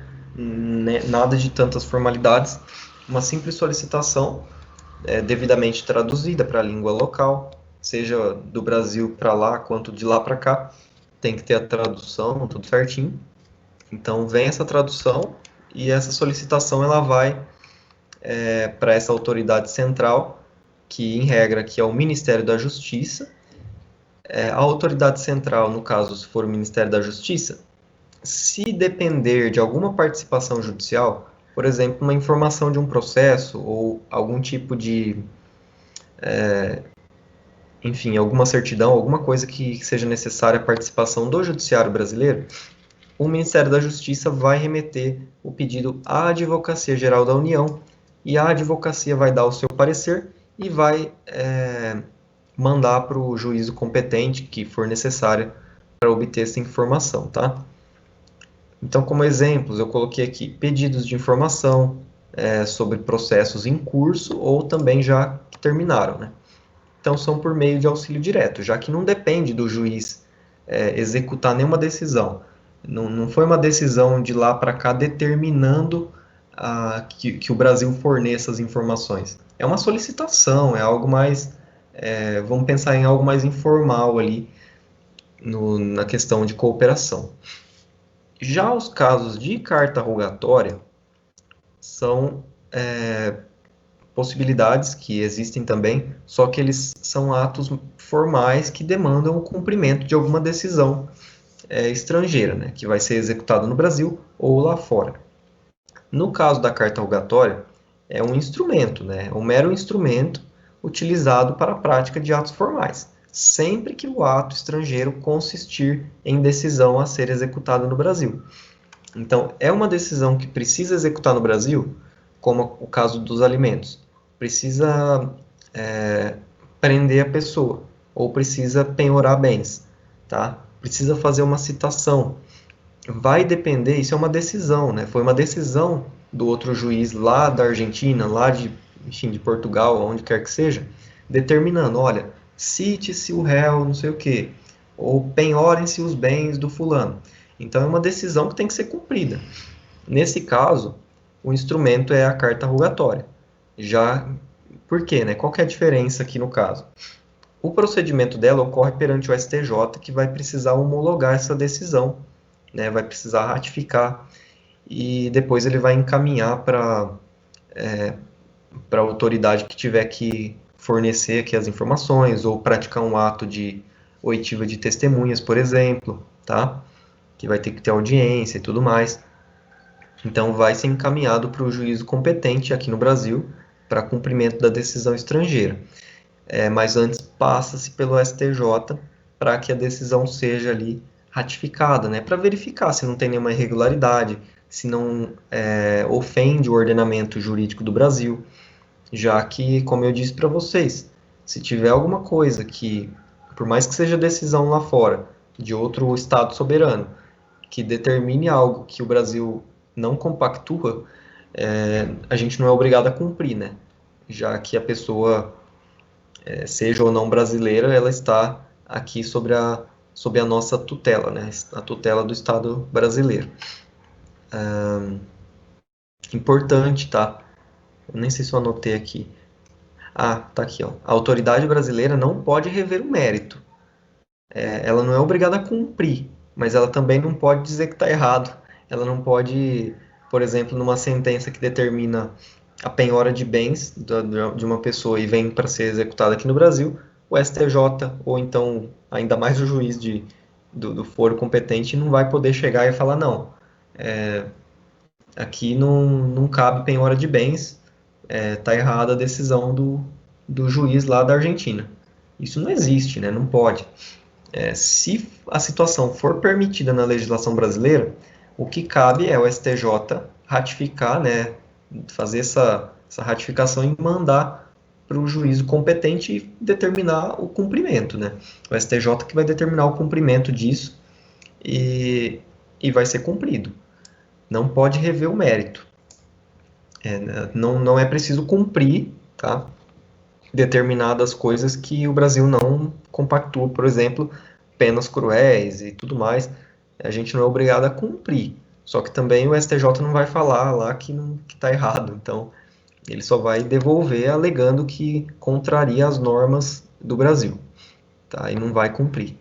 nada de tantas formalidades, uma simples solicitação devidamente traduzida para a língua local, seja do Brasil para lá, quanto de lá para cá, tem que ter a tradução, tudo certinho. Então, vem essa tradução e essa solicitação ela vai para essa autoridade central, que em regra aqui é o Ministério da Justiça. A autoridade central, no caso, se for o Ministério da Justiça, se depender de alguma participação judicial, por exemplo, uma informação de um processo ou algum tipo de, enfim, alguma certidão, alguma coisa que seja necessária a participação do judiciário brasileiro, o Ministério da Justiça vai remeter o pedido à Advocacia Geral da União e a advocacia vai dar o seu parecer e vai mandar para o juízo competente que for necessário para obter essa informação, tá? Então, como exemplos, eu coloquei aqui pedidos de informação sobre processos em curso ou também já que terminaram, né? Então, são por meio de auxílio direto, já que não depende do juiz executar nenhuma decisão. Não foi uma decisão de lá para cá determinando que o Brasil forneça as informações. É uma solicitação, é algo mais... vamos pensar em algo mais informal ali na questão de cooperação. Já os casos de carta rogatória são possibilidades que existem também, só que eles são atos formais que demandam o cumprimento de alguma decisão estrangeira, né, que vai ser executada no Brasil ou lá fora. No caso da carta rogatória, é um instrumento, né, um mero instrumento utilizado para a prática de atos formais, sempre que o ato estrangeiro consistir em decisão a ser executada no Brasil. Então, é uma decisão que precisa executar no Brasil, como o caso dos alimentos. Precisa prender a pessoa, ou precisa penhorar bens, tá? Precisa fazer uma citação. Vai depender, isso é uma decisão, né? Foi uma decisão do outro juiz lá da Argentina, lá de Portugal, onde quer que seja, determinando, olha, cite-se o réu, não sei o quê, ou penhorem-se os bens do fulano. Então, é uma decisão que tem que ser cumprida. Nesse caso, o instrumento é a carta rogatória. Por quê, né? Qual que é a diferença aqui no caso? O procedimento dela ocorre perante o STJ, que vai precisar homologar essa decisão, né? Vai precisar ratificar, e depois ele vai encaminhar para a autoridade que tiver que fornecer aqui as informações, ou praticar um ato de oitiva de testemunhas, por exemplo, tá? Que vai ter que ter audiência e tudo mais. Então, vai ser encaminhado para o juízo competente aqui no Brasil, para cumprimento da decisão estrangeira. Mas antes passa-se pelo STJ para que a decisão seja ali ratificada, né? Para verificar se não tem nenhuma irregularidade, se não ofende o ordenamento jurídico do Brasil, já que, como eu disse para vocês, se tiver alguma coisa que, por mais que seja decisão lá fora, de outro Estado soberano, que determine algo que o Brasil não compactua, a gente não é obrigado a cumprir, né? Já que a pessoa, seja ou não brasileira, ela está aqui sob a nossa tutela, né? A tutela do Estado brasileiro. Importante, tá? Eu nem sei se eu anotei aqui. Ah, tá aqui, ó. A autoridade brasileira não pode rever o mérito. Ela não é obrigada a cumprir, mas ela também não pode dizer que está errado. Ela não pode, por exemplo, numa sentença que determina a penhora de bens de uma pessoa e vem para ser executada aqui no Brasil, o STJ, ou então ainda mais o juiz do foro competente, não vai poder chegar e falar, não, aqui não cabe penhora de bens, está errada a decisão do juiz lá da Argentina. Isso não existe, né? Não pode. Se a situação for permitida na legislação brasileira, o que cabe é o STJ ratificar, né, fazer essa ratificação e mandar para o juízo competente determinar o cumprimento, né? O STJ que vai determinar o cumprimento disso e vai ser cumprido. Não pode rever o mérito. Não é preciso cumprir, tá? Determinadas coisas que o Brasil não compactua, por exemplo, penas cruéis e tudo mais, a gente não é obrigado a cumprir. Só que também o STJ não vai falar lá que está errado, então ele só vai devolver alegando que contraria as normas do Brasil, tá? E não vai cumprir.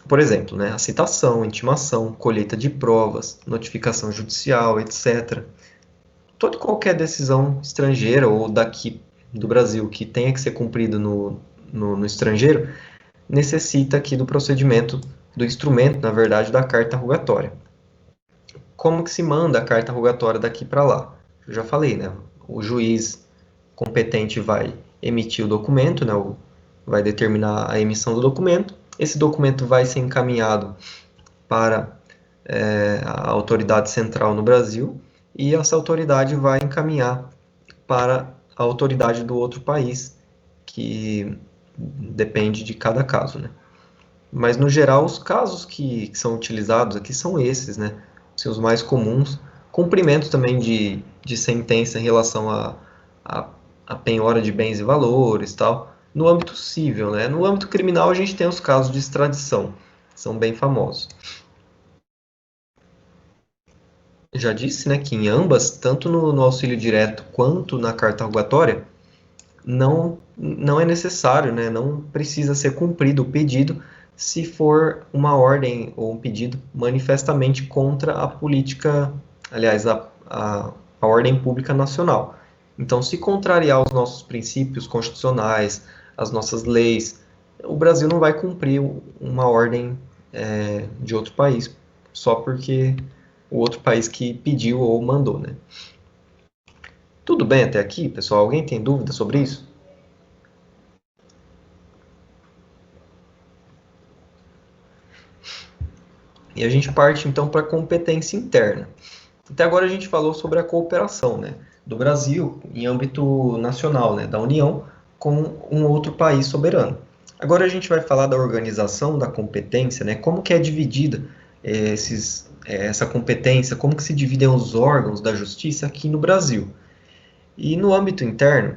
Por exemplo, né, a citação, intimação, colheita de provas, notificação judicial, etc. Toda e qualquer decisão estrangeira ou daqui do Brasil que tenha que ser cumprida no estrangeiro, necessita aqui do procedimento, do instrumento, na verdade, da carta rogatória. Como que se manda a carta rogatória daqui para lá? Eu já falei, né? O juiz competente vai emitir o documento, né? Vai determinar a emissão do documento. Esse documento vai ser encaminhado para a autoridade central no Brasil, e essa autoridade vai encaminhar para a autoridade do outro país, que depende de cada caso, né? Mas, no geral, os casos que são utilizados aqui são esses, né? São os mais comuns. Cumprimento também de sentença em relação a penhora de bens e valores, tal, no âmbito civil, né? No âmbito criminal, a gente tem os casos de extradição, que são bem famosos. Já disse, né, que em ambas, tanto no auxílio direto quanto na carta rogatória, não é necessário, né, não precisa ser cumprido o pedido se for uma ordem ou um pedido manifestamente contra a política, aliás, a ordem pública nacional. Então, se contrariar os nossos princípios constitucionais, as nossas leis, o Brasil não vai cumprir uma ordem de outro país, só porque o outro país que pediu ou mandou, né? Tudo bem até aqui, pessoal? Alguém tem dúvida sobre isso? E a gente parte, então, para a competência interna. Até agora a gente falou sobre a cooperação, né, do Brasil em âmbito nacional, né, da União, com um outro país soberano. Agora a gente vai falar da organização da competência, né, como que é dividida essa competência, como que se dividem os órgãos da justiça aqui no Brasil. E no âmbito interno,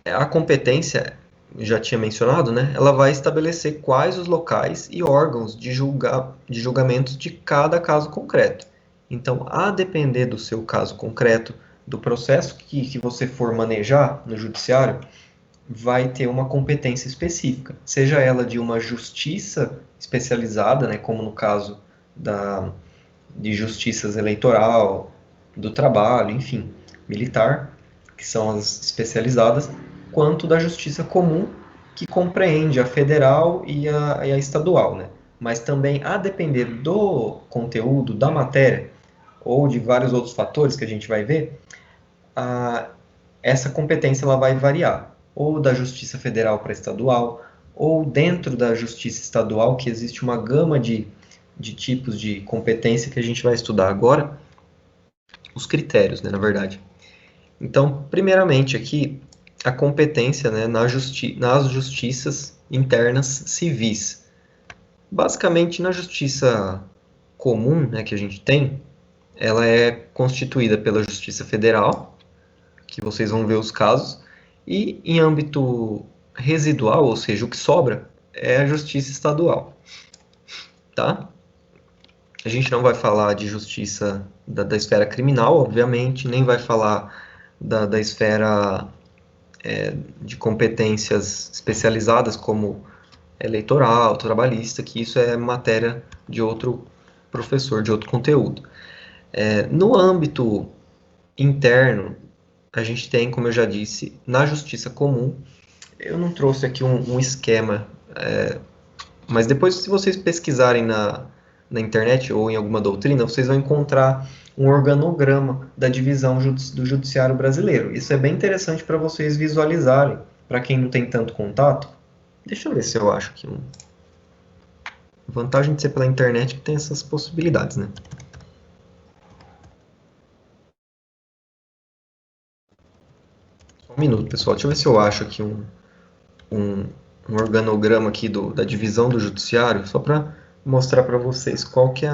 a competência, já tinha mencionado, né, ela vai estabelecer quais os locais e órgãos de julgamentos de cada caso concreto. Então, a depender do seu caso concreto, do processo que você for manejar no judiciário, vai ter uma competência específica, seja ela de uma justiça especializada, né, como no caso de justiças eleitoral, do trabalho, enfim, militar, que são as especializadas, quanto da justiça comum, que compreende a federal e a estadual, né? Mas também, a depender do conteúdo da matéria, ou de vários outros fatores que a gente vai ver, essa competência ela vai variar, ou da justiça federal para estadual, ou dentro da justiça estadual, que existe uma gama de tipos de competência que a gente vai estudar agora, os critérios, né, na verdade. Então, primeiramente aqui, a competência, né, nas justiças internas civis. Basicamente, na justiça comum, né, que a gente tem, ela é constituída pela Justiça Federal, que vocês vão ver os casos, e em âmbito residual, ou seja, o que sobra, é a Justiça Estadual, tá? A gente não vai falar de justiça da esfera criminal, obviamente, nem vai falar da esfera de competências especializadas como eleitoral, trabalhista, que isso é matéria de outro professor, de outro conteúdo. No âmbito interno, a gente tem, como eu já disse, na justiça comum, eu não trouxe aqui um esquema, mas depois, se vocês pesquisarem na internet ou em alguma doutrina, vocês vão encontrar um organograma da divisão do judiciário brasileiro. Isso é bem interessante para vocês visualizarem, para quem não tem tanto contato. Deixa eu ver se eu acho aqui um. Vantagem de ser pela internet é que tem essas possibilidades, né? Só um minuto, pessoal. Deixa eu ver se eu acho aqui um organograma aqui da divisão do judiciário, só para mostrar para vocês qual que é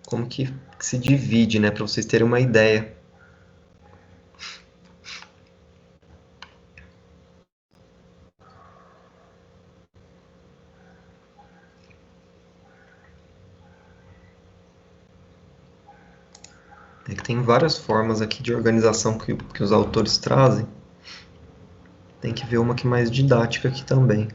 como que se divide, né, para vocês terem uma ideia. É que tem várias formas aqui de organização que os autores trazem. Tem que ver uma que é mais didática aqui também.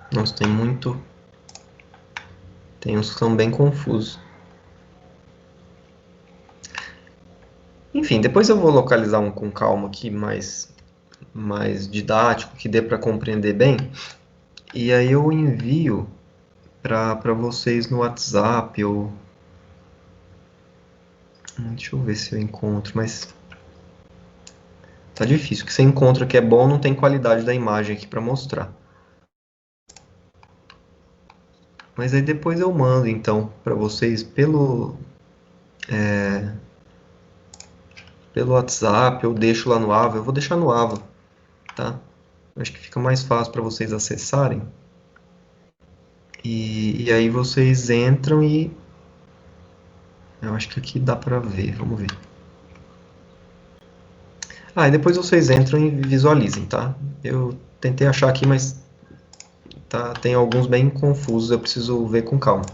Nossa, tem muito. Tem uns que são bem confusos. Enfim, depois eu vou localizar um com calma aqui, mais didático, que dê para compreender bem. E aí eu envio para vocês no WhatsApp ou. Deixa eu ver se eu encontro, mas. Tá difícil. O que você encontra que é bom não tem qualidade da imagem aqui para mostrar. Mas aí depois eu mando então para vocês pelo WhatsApp, eu deixo lá no Ava, eu vou deixar no Ava, tá? Acho que fica mais fácil para vocês acessarem. E aí vocês entram e eu acho que aqui dá para ver, vamos ver. E depois vocês entram e visualizem, tá? Eu tentei achar aqui, mas tem alguns bem confusos, eu preciso ver com calma.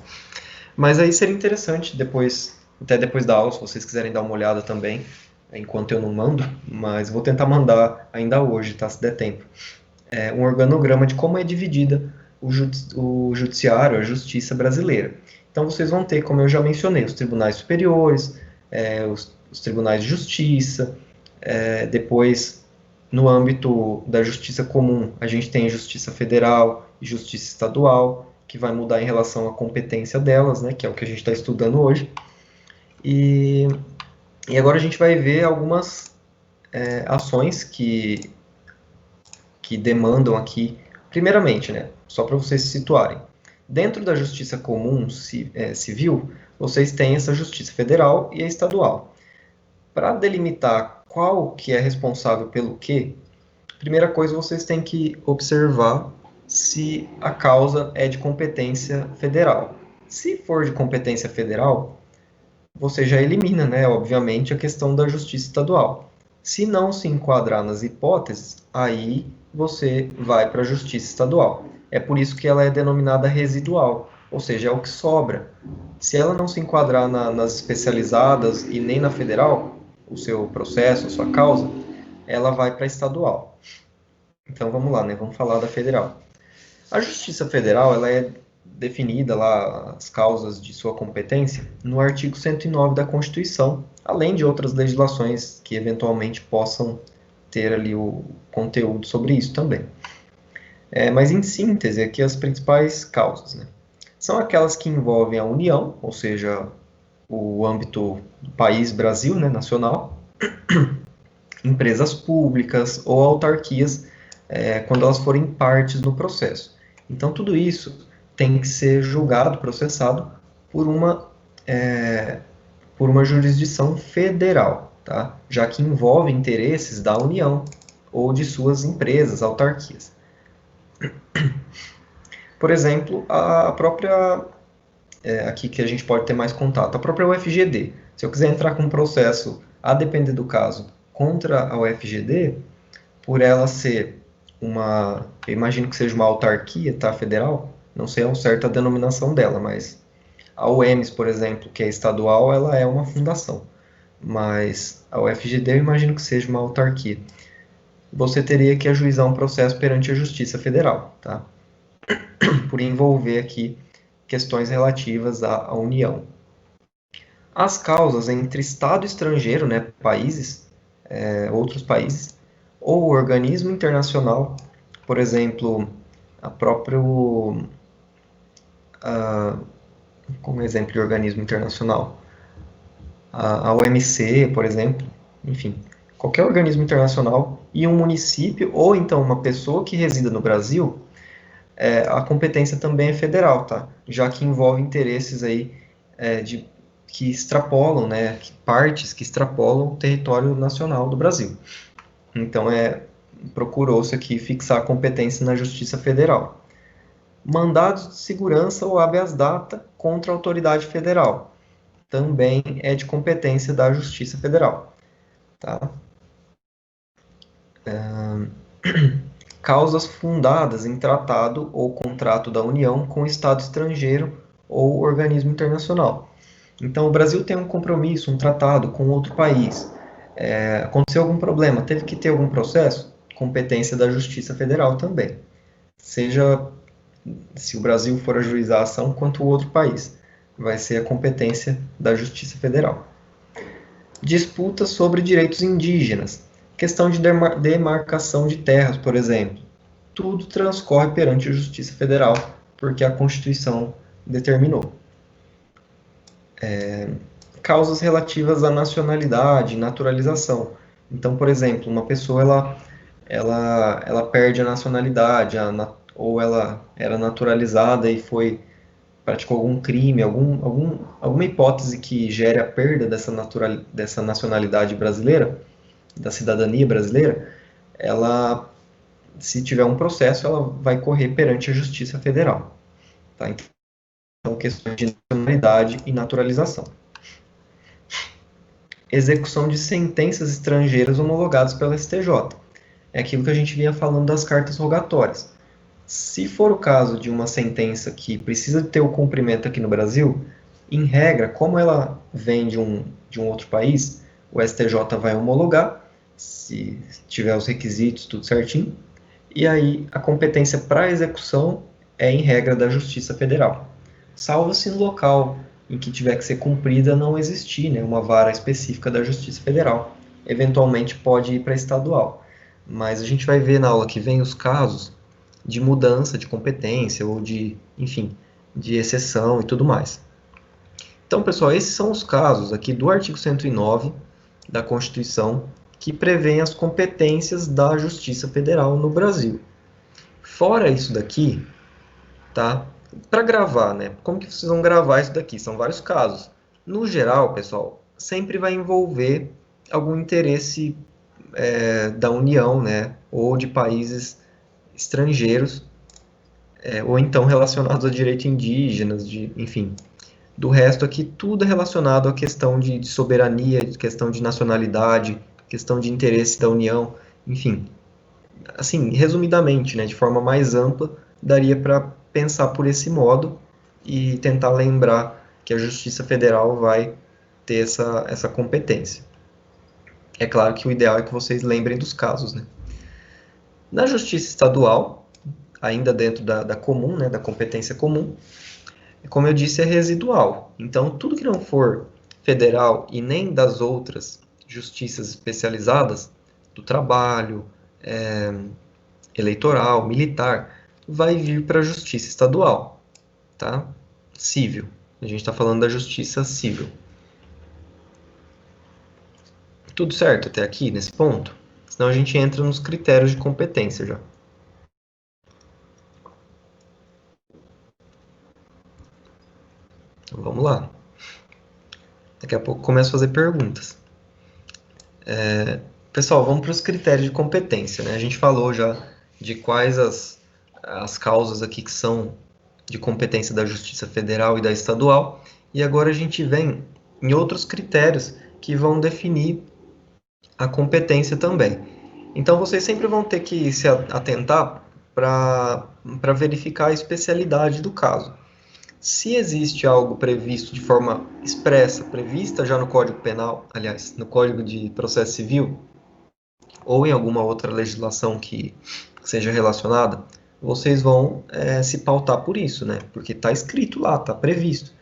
Mas aí seria interessante depois, até depois da aula, se vocês quiserem dar uma olhada também, enquanto eu não mando, mas vou tentar mandar ainda hoje, tá? Se der tempo. Um organograma de como é dividida o judiciário, a justiça brasileira. Então vocês vão ter, como eu já mencionei, os tribunais superiores, os tribunais de justiça, depois, no âmbito da justiça comum, a gente tem justiça federal e justiça estadual, que vai mudar em relação à competência delas, né, que é o que a gente está estudando hoje. E agora a gente vai ver algumas ações que demandam aqui, primeiramente, né, só para vocês se situarem. Dentro da justiça comum civil, vocês têm essa justiça federal e a estadual. Para delimitar qual que é responsável pelo quê, primeira coisa vocês têm que observar se a causa é de competência federal. Se for de competência federal, você já elimina, né, obviamente, a questão da justiça estadual. Se não se enquadrar nas hipóteses, aí você vai para a justiça estadual. É por isso que ela é denominada residual, ou seja, é o que sobra. Se ela não se enquadrar nas especializadas e nem na federal, o seu processo, a sua causa, ela vai para a estadual. Então vamos lá, né? Vamos falar da federal. A Justiça Federal, ela é definida lá, as causas de sua competência, no artigo 109 da Constituição, além de outras legislações que eventualmente possam ter ali o conteúdo sobre isso também. Mas, em síntese, aqui as principais causas, né? São aquelas que envolvem a União, ou seja, o âmbito do país Brasil, né, nacional, empresas públicas ou autarquias, quando elas forem partes no processo. Então, tudo isso tem que ser julgado, processado por uma jurisdição federal, tá? Já que envolve interesses da União ou de suas empresas, autarquias. Por exemplo, a própria, aqui que a gente pode ter mais contato, a própria UFGD. Se eu quiser entrar com um processo, a depender do caso, contra a UFGD, por ela ser eu imagino que seja uma autarquia, tá, federal, não sei ao certo a denominação dela, mas a UEMS, por exemplo, que é estadual, ela é uma fundação, mas a UFGD eu imagino que seja uma autarquia. Você teria que ajuizar um processo perante a Justiça Federal, tá? Por envolver aqui questões relativas à União. As causas entre Estado e estrangeiro, né, países, outros países, ou organismo internacional, por exemplo, como exemplo de organismo internacional, a OMC, por exemplo, enfim, qualquer organismo internacional e um município ou então uma pessoa que resida no Brasil, a competência também é federal, tá? Já que envolve interesses aí que extrapolam, né, partes que extrapolam o território nacional do Brasil. Então, procurou-se aqui fixar a competência na Justiça Federal. Mandados de segurança ou habeas data contra a autoridade federal. Também é de competência da Justiça Federal. Tá? Causas fundadas em tratado ou contrato da União com Estado estrangeiro ou organismo internacional. Então, o Brasil tem um compromisso, um tratado com outro país. Aconteceu algum problema, teve que ter algum processo? Competência da Justiça Federal também. Seja se o Brasil for ajuizar a ação, quanto o outro país. Vai ser a competência da Justiça Federal. Disputas sobre direitos indígenas. Questão de demarcação de terras, por exemplo. Tudo transcorre perante a Justiça Federal, porque a Constituição determinou. Causas relativas à nacionalidade, naturalização. Então, por exemplo, uma pessoa ela perde a nacionalidade, ou ela era naturalizada e praticou algum crime, alguma hipótese que gere a perda dessa nacionalidade brasileira, da cidadania brasileira, se tiver um processo, ela vai correr perante a Justiça Federal. Tá? Então, questões de nacionalidade e naturalização. Execução de sentenças estrangeiras homologadas pela STJ. É aquilo que a gente vinha falando das cartas rogatórias. Se for o caso de uma sentença que precisa ter o cumprimento aqui no Brasil, em regra, como ela vem de um outro país, o STJ vai homologar, se tiver os requisitos, tudo certinho, e aí a competência para execução é, em regra, da Justiça Federal. Salvo se no local em que tiver que ser cumprida não existir, né, uma vara específica da Justiça Federal. Eventualmente pode ir para estadual. Mas a gente vai ver na aula que vem os casos de mudança de competência ou de exceção e tudo mais. Então, pessoal, esses são os casos aqui do artigo 109 da Constituição que prevêem as competências da Justiça Federal no Brasil. Fora isso daqui, tá? Para gravar, né? Como que vocês vão gravar isso daqui? São vários casos. No geral, pessoal, sempre vai envolver algum interesse da União, né? Ou de países estrangeiros, ou então relacionados a direitos indígenas, enfim. Do resto aqui, tudo é relacionado à questão de soberania, questão de nacionalidade, questão de interesse da União, enfim. Assim, resumidamente, né, de forma mais ampla, daria para pensar por esse modo e tentar lembrar que a Justiça Federal vai ter essa competência. É claro que o ideal é que vocês lembrem dos casos, né? Na Justiça Estadual, ainda dentro da comum, né, da competência comum, como eu disse, é residual. Então, tudo que não for federal e nem das outras justiças especializadas, do trabalho, eleitoral, militar, vai vir para a Justiça Estadual, tá? Civil. A gente está falando da Justiça Civil. Tudo certo até aqui, nesse ponto? Senão a gente entra nos critérios de competência já. Então, vamos lá. Daqui a pouco começo a fazer perguntas. Pessoal, vamos para os critérios de competência, né? A gente falou já de quais as causas aqui que são de competência da Justiça Federal e da Estadual, e agora a gente vem em outros critérios que vão definir a competência também. Então, vocês sempre vão ter que se atentar para verificar a especialidade do caso. Se existe algo previsto de forma expressa, prevista já no Código Penal, aliás, no Código de Processo Civil, ou em alguma outra legislação que seja relacionada, vocês vão se pautar por isso, né? Porque está escrito lá, está previsto.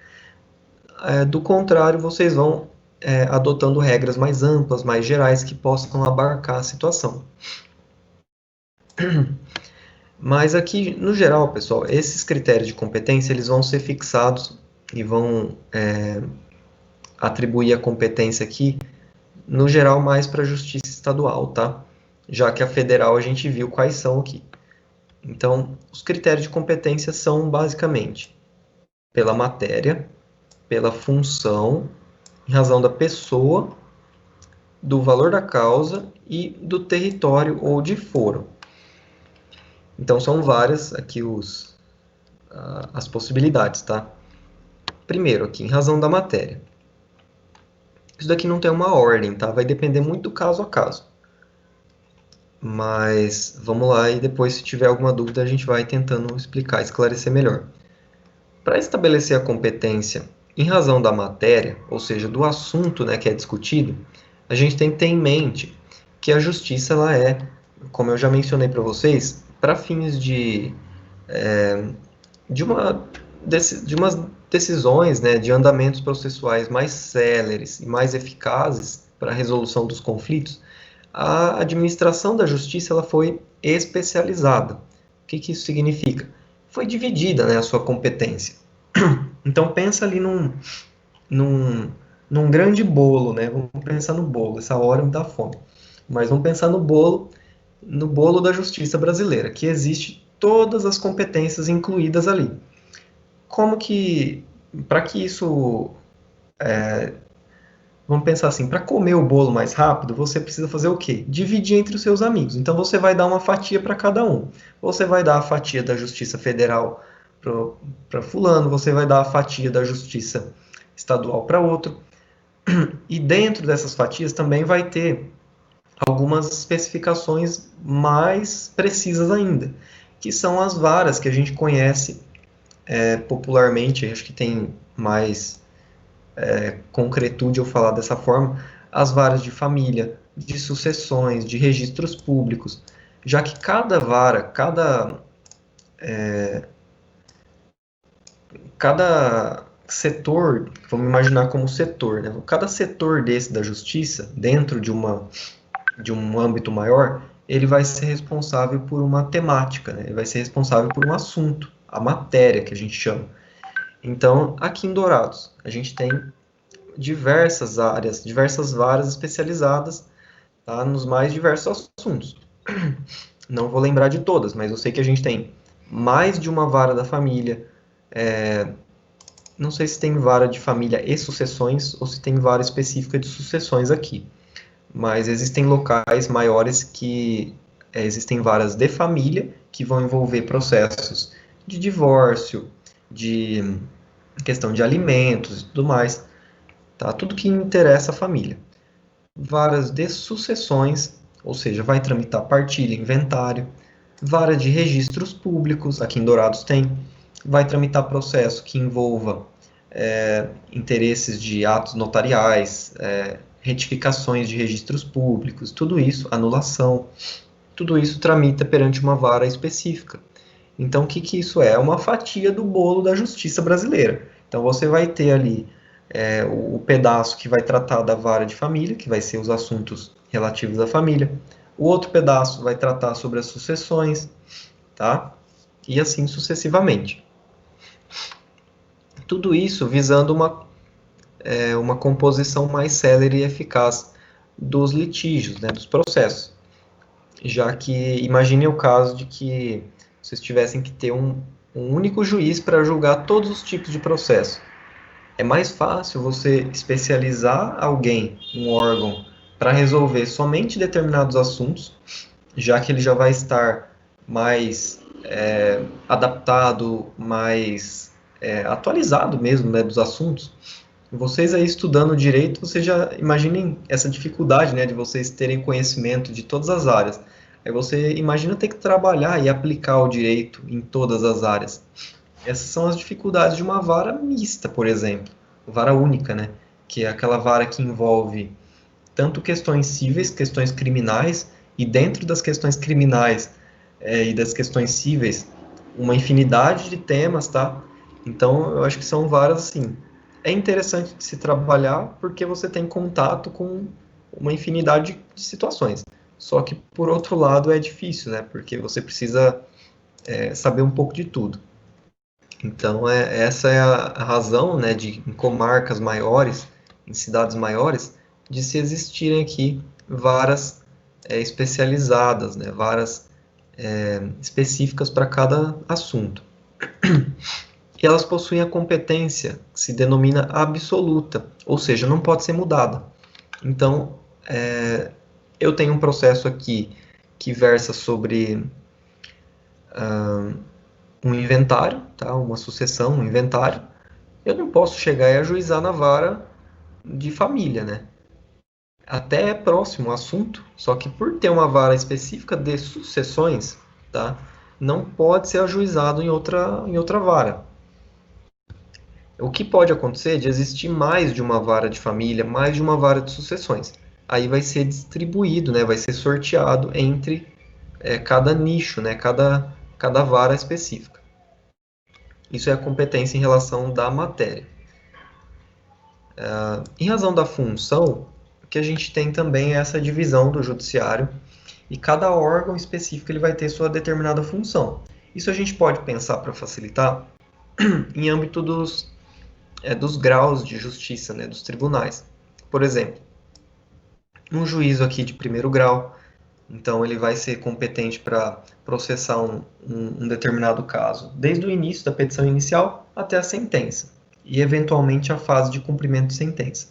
Do contrário, vocês vão adotando regras mais amplas, mais gerais, que possam abarcar a situação. Mas aqui, no geral, pessoal, esses critérios de competência, eles vão ser fixados e vão atribuir a competência aqui, no geral, mais para a Justiça Estadual, tá? Já que a Federal a gente viu quais são aqui. Então, os critérios de competência são, basicamente, pela matéria, pela função, em razão da pessoa, do valor da causa e do território ou de foro. Então, são várias aqui as possibilidades, tá? Primeiro, aqui, em razão da matéria. Isso daqui não tem uma ordem, tá? Vai depender muito do caso a caso. Mas, vamos lá, e depois, se tiver alguma dúvida, a gente vai tentando explicar, esclarecer melhor. Para estabelecer a competência em razão da matéria, ou seja, do assunto, né, que é discutido, a gente tem que ter em mente que a justiça, ela é, como eu já mencionei para vocês, para fins de umas decisões, né, de andamentos processuais mais céleres e mais eficazes para a resolução dos conflitos, a administração da justiça ela foi especializada. O que isso significa? Foi dividida, né, a sua competência. Então pensa ali num grande bolo, né? Vamos pensar no bolo, essa hora me dá fome. Mas vamos pensar no bolo da justiça brasileira, que existe todas as competências incluídas ali. Para que isso, vamos pensar assim, para comer o bolo mais rápido, você precisa fazer o quê? Dividir entre os seus amigos. Então você vai dar uma fatia para cada um. Você vai dar a fatia da Justiça Federal para fulano, você vai dar a fatia da Justiça Estadual para outro. E dentro dessas fatias também vai ter algumas especificações mais precisas ainda, que são as varas que a gente conhece popularmente, acho que tem mais concretude eu falar dessa forma, as varas de família, de sucessões, de registros públicos, já que cada vara, cada setor, vamos imaginar como setor, né? Cada setor desse da justiça, dentro de um âmbito maior, ele vai ser responsável por uma temática, né? Ele vai ser responsável por um assunto, a matéria que a gente chama. Então, aqui em Dourados, a gente tem diversas áreas, diversas varas especializadas, tá, nos mais diversos assuntos. Não vou lembrar de todas, mas eu sei que a gente tem mais de uma vara da família, não sei se tem vara de família e sucessões, ou se tem vara específica de sucessões aqui. Mas existem locais maiores que existem varas de família, que vão envolver processos de divórcio, de questão de alimentos e tudo mais, tá? Tudo que interessa a família. Varas de sucessões, ou seja, vai tramitar partilha, inventário. Vara de registros públicos, aqui em Dourados tem. Vai tramitar processo que envolva interesses de atos notariais, retificações de registros públicos, tudo isso, anulação, tudo isso tramita perante uma vara específica. Então, o que isso é? É uma fatia do bolo da justiça brasileira. Então, você vai ter ali o pedaço que vai tratar da vara de família, que vai ser os assuntos relativos à família. O outro pedaço vai tratar sobre as sucessões, tá? e assim sucessivamente. Tudo isso visando uma composição mais célere e eficaz dos litígios, né, dos processos. Já que, imagine o caso de que vocês tivessem que ter um único juiz para julgar todos os tipos de processo. É mais fácil você especializar alguém, um órgão, para resolver somente determinados assuntos, já que ele já vai estar mais adaptado, mais atualizado mesmo, né, dos assuntos. Vocês aí estudando direito, vocês já imaginem essa dificuldade, né, de vocês terem conhecimento de todas as áreas. Aí você imagina ter que trabalhar e aplicar o direito em todas as áreas. Essas são as dificuldades de uma vara mista, por exemplo, vara única, né, que é aquela vara que envolve tanto questões cíveis, questões criminais, e dentro das questões criminais e das questões cíveis, uma infinidade de temas, tá? Então, eu acho que são varas, assim, é interessante de se trabalhar porque você tem contato com uma infinidade de situações. Só que, por outro lado, é difícil, né? Porque você precisa saber um pouco de tudo. Então, essa é a razão, né, de em comarcas maiores, em cidades maiores, de se existirem aqui varas especializadas, né, varas específicas para cada assunto. E elas possuem a competência que se denomina absoluta, ou seja, não pode ser mudada. Então, eu tenho um processo aqui que versa sobre um inventário, tá? Uma sucessão, um inventário. Eu não posso chegar e ajuizar na vara de família, né? Até é próximo o assunto, só que por ter uma vara específica de sucessões, tá? Não pode ser ajuizado em outra vara. O que pode acontecer é de existir mais de uma vara de família, mais de uma vara de sucessões. Aí vai ser distribuído, né? Vai ser sorteado entre cada nicho, né? Cada vara específica. Isso é a competência em relação da matéria. Em razão da função, o que a gente tem também é essa divisão do judiciário, e cada órgão específico ele vai ter sua determinada função. Isso a gente pode pensar para facilitar em âmbito dos graus de justiça, né, dos tribunais. Por exemplo, um juízo aqui de primeiro grau, então ele vai ser competente para processar um determinado caso, desde o início da petição inicial até a sentença, e eventualmente a fase de cumprimento de sentença.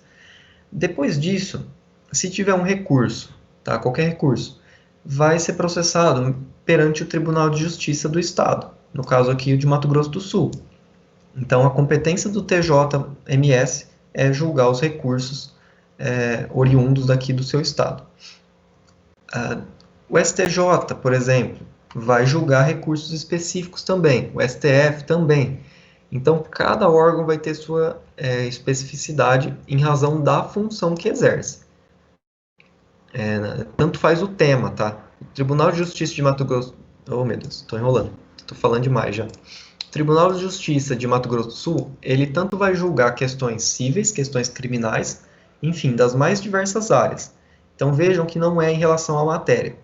Depois disso, se tiver um recurso, tá, qualquer recurso, vai ser processado perante o Tribunal de Justiça do Estado, no caso aqui o de Mato Grosso do Sul. Então, a competência do TJMS é julgar os recursos oriundos daqui do seu estado. O STJ, por exemplo, vai julgar recursos específicos também, o STF também. Então, cada órgão vai ter sua especificidade em razão da função que exerce. Tanto faz o tema, tá? O Tribunal de Justiça de Mato Grosso... Oh, meu Deus, estou enrolando. Estou falando demais já. O Tribunal de Justiça de Mato Grosso do Sul, ele tanto vai julgar questões cíveis, questões criminais, enfim, das mais diversas áreas. Então, vejam que não é em relação à matéria.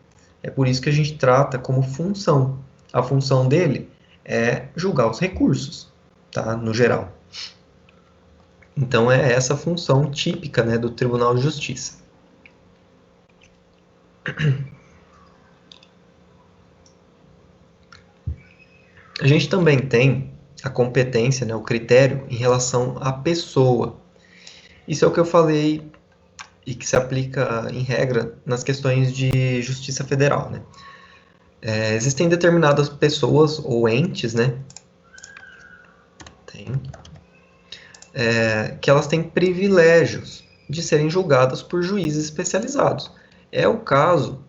É por isso que a gente trata como função. A função dele é julgar os recursos, tá? No geral. Então, é essa a função típica, né, do Tribunal de Justiça. A gente também tem a competência, né, o critério em relação à pessoa. Isso é o que eu falei e que se aplica, em regra, nas questões de justiça federal, né? Existem determinadas pessoas ou entes, né, que elas têm privilégios de serem julgadas por juízes especializados. É o caso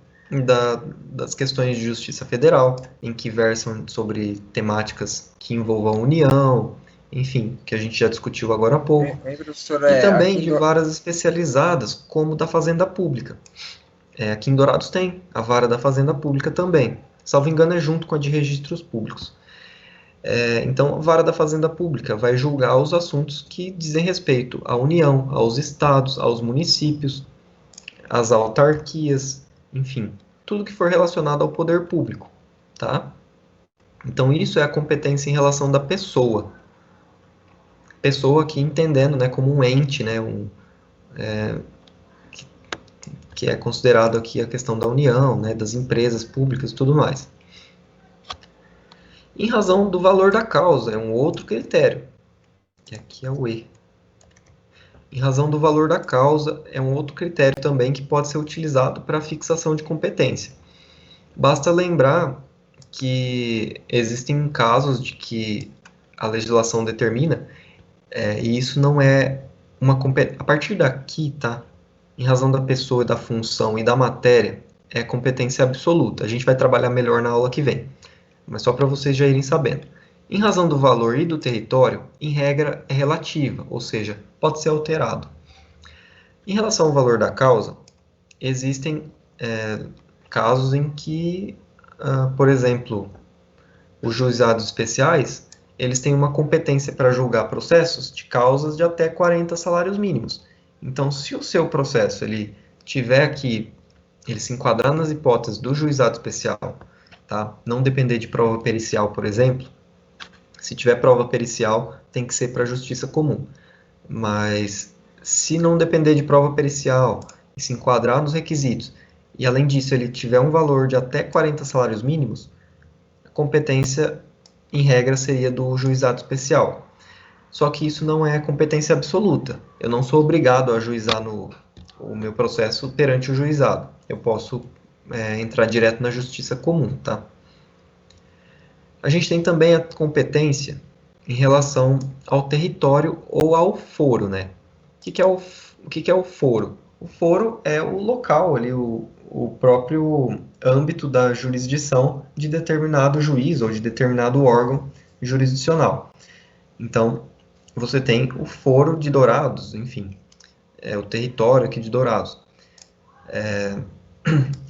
das questões de justiça federal, em que versam sobre temáticas que envolvam a União, enfim, que a gente já discutiu agora há pouco, e também de varas especializadas, como da Fazenda Pública. Aqui em Dourados tem a vara da Fazenda Pública também, salvo engano é junto com a de registros públicos. Então, a vara da Fazenda Pública vai julgar os assuntos que dizem respeito à União, aos estados, aos municípios, às autarquias, enfim, tudo que for relacionado ao poder público, tá? Então, isso é a competência em relação da pessoa. Pessoa aqui entendendo, né, como um ente, né, que é considerado aqui a questão da união, né, das empresas públicas e tudo mais. Em razão do valor da causa, é um outro critério, que aqui é o E. Em razão do valor da causa, é um outro critério também que pode ser utilizado para a fixação de competência. Basta lembrar que existem casos de que a legislação determina, e isso não é uma competência. A partir daqui, tá? Em razão da pessoa, da função e da matéria, é competência absoluta. A gente vai trabalhar melhor na aula que vem, mas só para vocês já irem sabendo. Em razão do valor e do território, em regra é relativa, ou seja, pode ser alterado. Em relação ao valor da causa, existem casos em que, por exemplo, os juizados especiais, eles têm uma competência para julgar processos de causas de até 40 salários mínimos. Então, se o seu processo ele tiver aqui, ele se enquadrar nas hipóteses do juizado especial, tá? Não depender de prova pericial, por exemplo. Se tiver prova pericial, tem que ser para a justiça comum. Mas se não depender de prova pericial e se enquadrar nos requisitos, e além disso ele tiver um valor de até 40 salários mínimos, a competência, em regra, seria do juizado especial. Só que isso não é competência absoluta. Eu não sou obrigado a ajuizar o meu processo perante o juizado. Eu posso entrar direto na justiça comum, tá? A gente tem também a competência em relação ao território ou ao foro, né? O que é o foro? O foro é o local ali, o próprio âmbito da jurisdição de determinado juiz ou de determinado órgão jurisdicional. Então, você tem o foro de Dourados, enfim, é o território aqui de Dourados.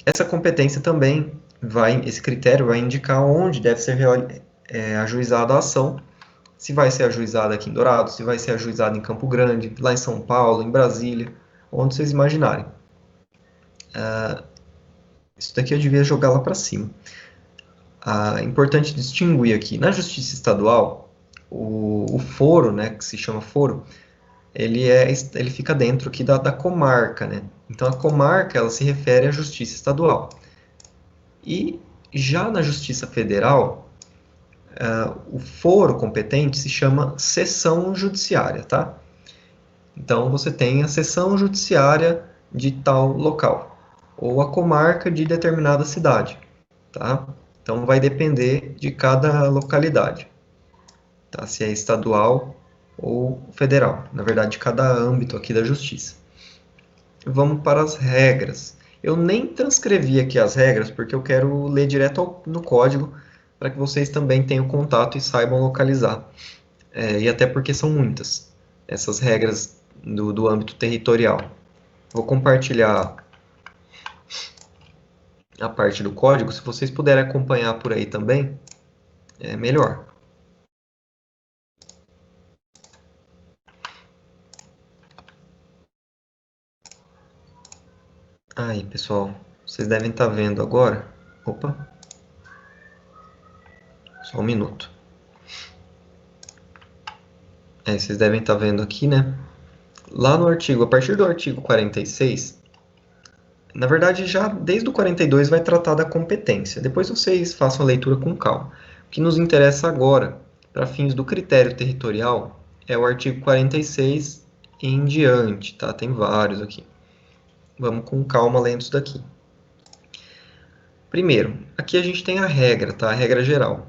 Essa competência também esse critério vai indicar onde deve ser ajuizada a ação, se vai ser ajuizada aqui em Dourados, se vai ser ajuizada em Campo Grande, lá em São Paulo, em Brasília, onde vocês imaginarem. Isso daqui eu devia jogar lá para cima. É importante distinguir aqui, na Justiça Estadual, o foro, né, que se chama foro, ele fica dentro aqui da comarca, né? Então, a comarca, ela se refere à Justiça Estadual. E já na Justiça Federal, o foro competente se chama seção judiciária, tá? Então, você tem a seção judiciária de tal local, ou a comarca de determinada cidade, tá? Então, vai depender de cada localidade, tá? Se é estadual ou federal, na verdade, de cada âmbito aqui da justiça. Vamos para as regras. Eu nem transcrevi aqui as regras, porque eu quero ler direto no código, para que vocês também tenham contato e saibam localizar. E até porque são muitas, essas regras do âmbito territorial. Vou compartilhar a parte do código, se vocês puderem acompanhar por aí também, é melhor. Aí, pessoal, vocês devem estar vendo agora. Opa! Só um minuto. Vocês devem estar vendo aqui, né? Lá no artigo, a partir do artigo 46, na verdade, já desde o 42 vai tratar da competência. Depois vocês façam a leitura com calma. O que nos interessa agora, para fins do critério territorial, é o artigo 46 em diante, tá? Tem vários aqui. Vamos com calma lendo isso daqui. Primeiro, aqui a gente tem a regra, tá? A regra geral.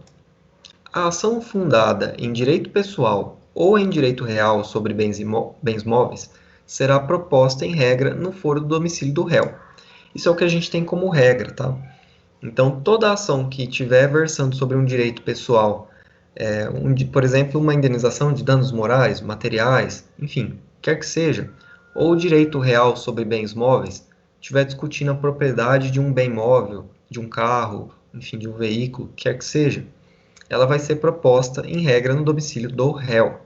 A ação fundada em direito pessoal ou em direito real sobre bens móveis será proposta em regra no foro do domicílio do réu. Isso é o que a gente tem como regra, tá? Então, toda ação que estiver versando sobre um direito pessoal, por exemplo, uma indenização de danos morais, materiais, enfim, quer que seja, ou direito real sobre bens móveis, estiver discutindo a propriedade de um bem móvel, de um carro, enfim, de um veículo, quer que seja, ela vai ser proposta em regra no domicílio do réu.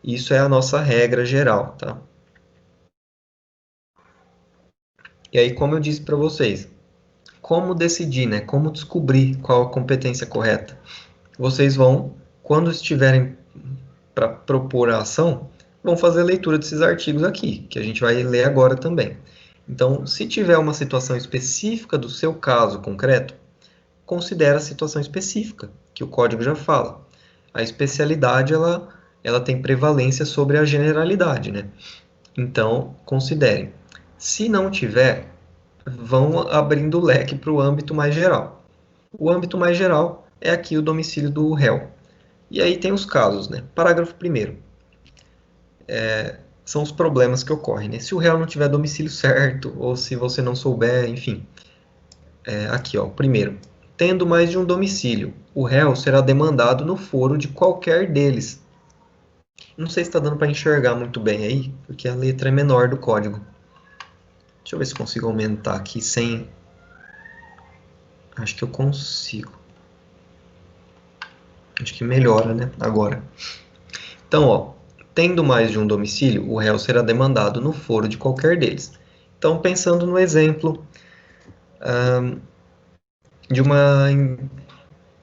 Isso é a nossa regra geral, tá? E aí, como eu disse para vocês, como decidir, né? Como descobrir qual a competência correta? Vocês vão, quando estiverem para propor a ação, vão fazer a leitura desses artigos aqui, que a gente vai ler agora também. Então, se tiver uma situação específica do seu caso concreto, considera a situação específica, que o código já fala. A especialidade, ela tem prevalência sobre a generalidade, né? Então, considerem. Se não tiver, vão abrindo o leque para o âmbito mais geral. O âmbito mais geral é aqui o domicílio do réu. E aí tem os casos, né? Parágrafo 1º. São os problemas que ocorrem, né? Se o réu não tiver domicílio certo, ou se você não souber, enfim. Aqui, ó, primeiro. Tendo mais de um domicílio, o réu será demandado no foro de qualquer deles. Não sei se está dando para enxergar muito bem aí, porque a letra é menor do código. Deixa eu ver se consigo aumentar aqui sem... Acho que eu consigo. Acho que melhora, né? Agora. Então, ó, tendo mais de um domicílio, o réu será demandado no foro de qualquer deles. Então, pensando no exemplo de uma...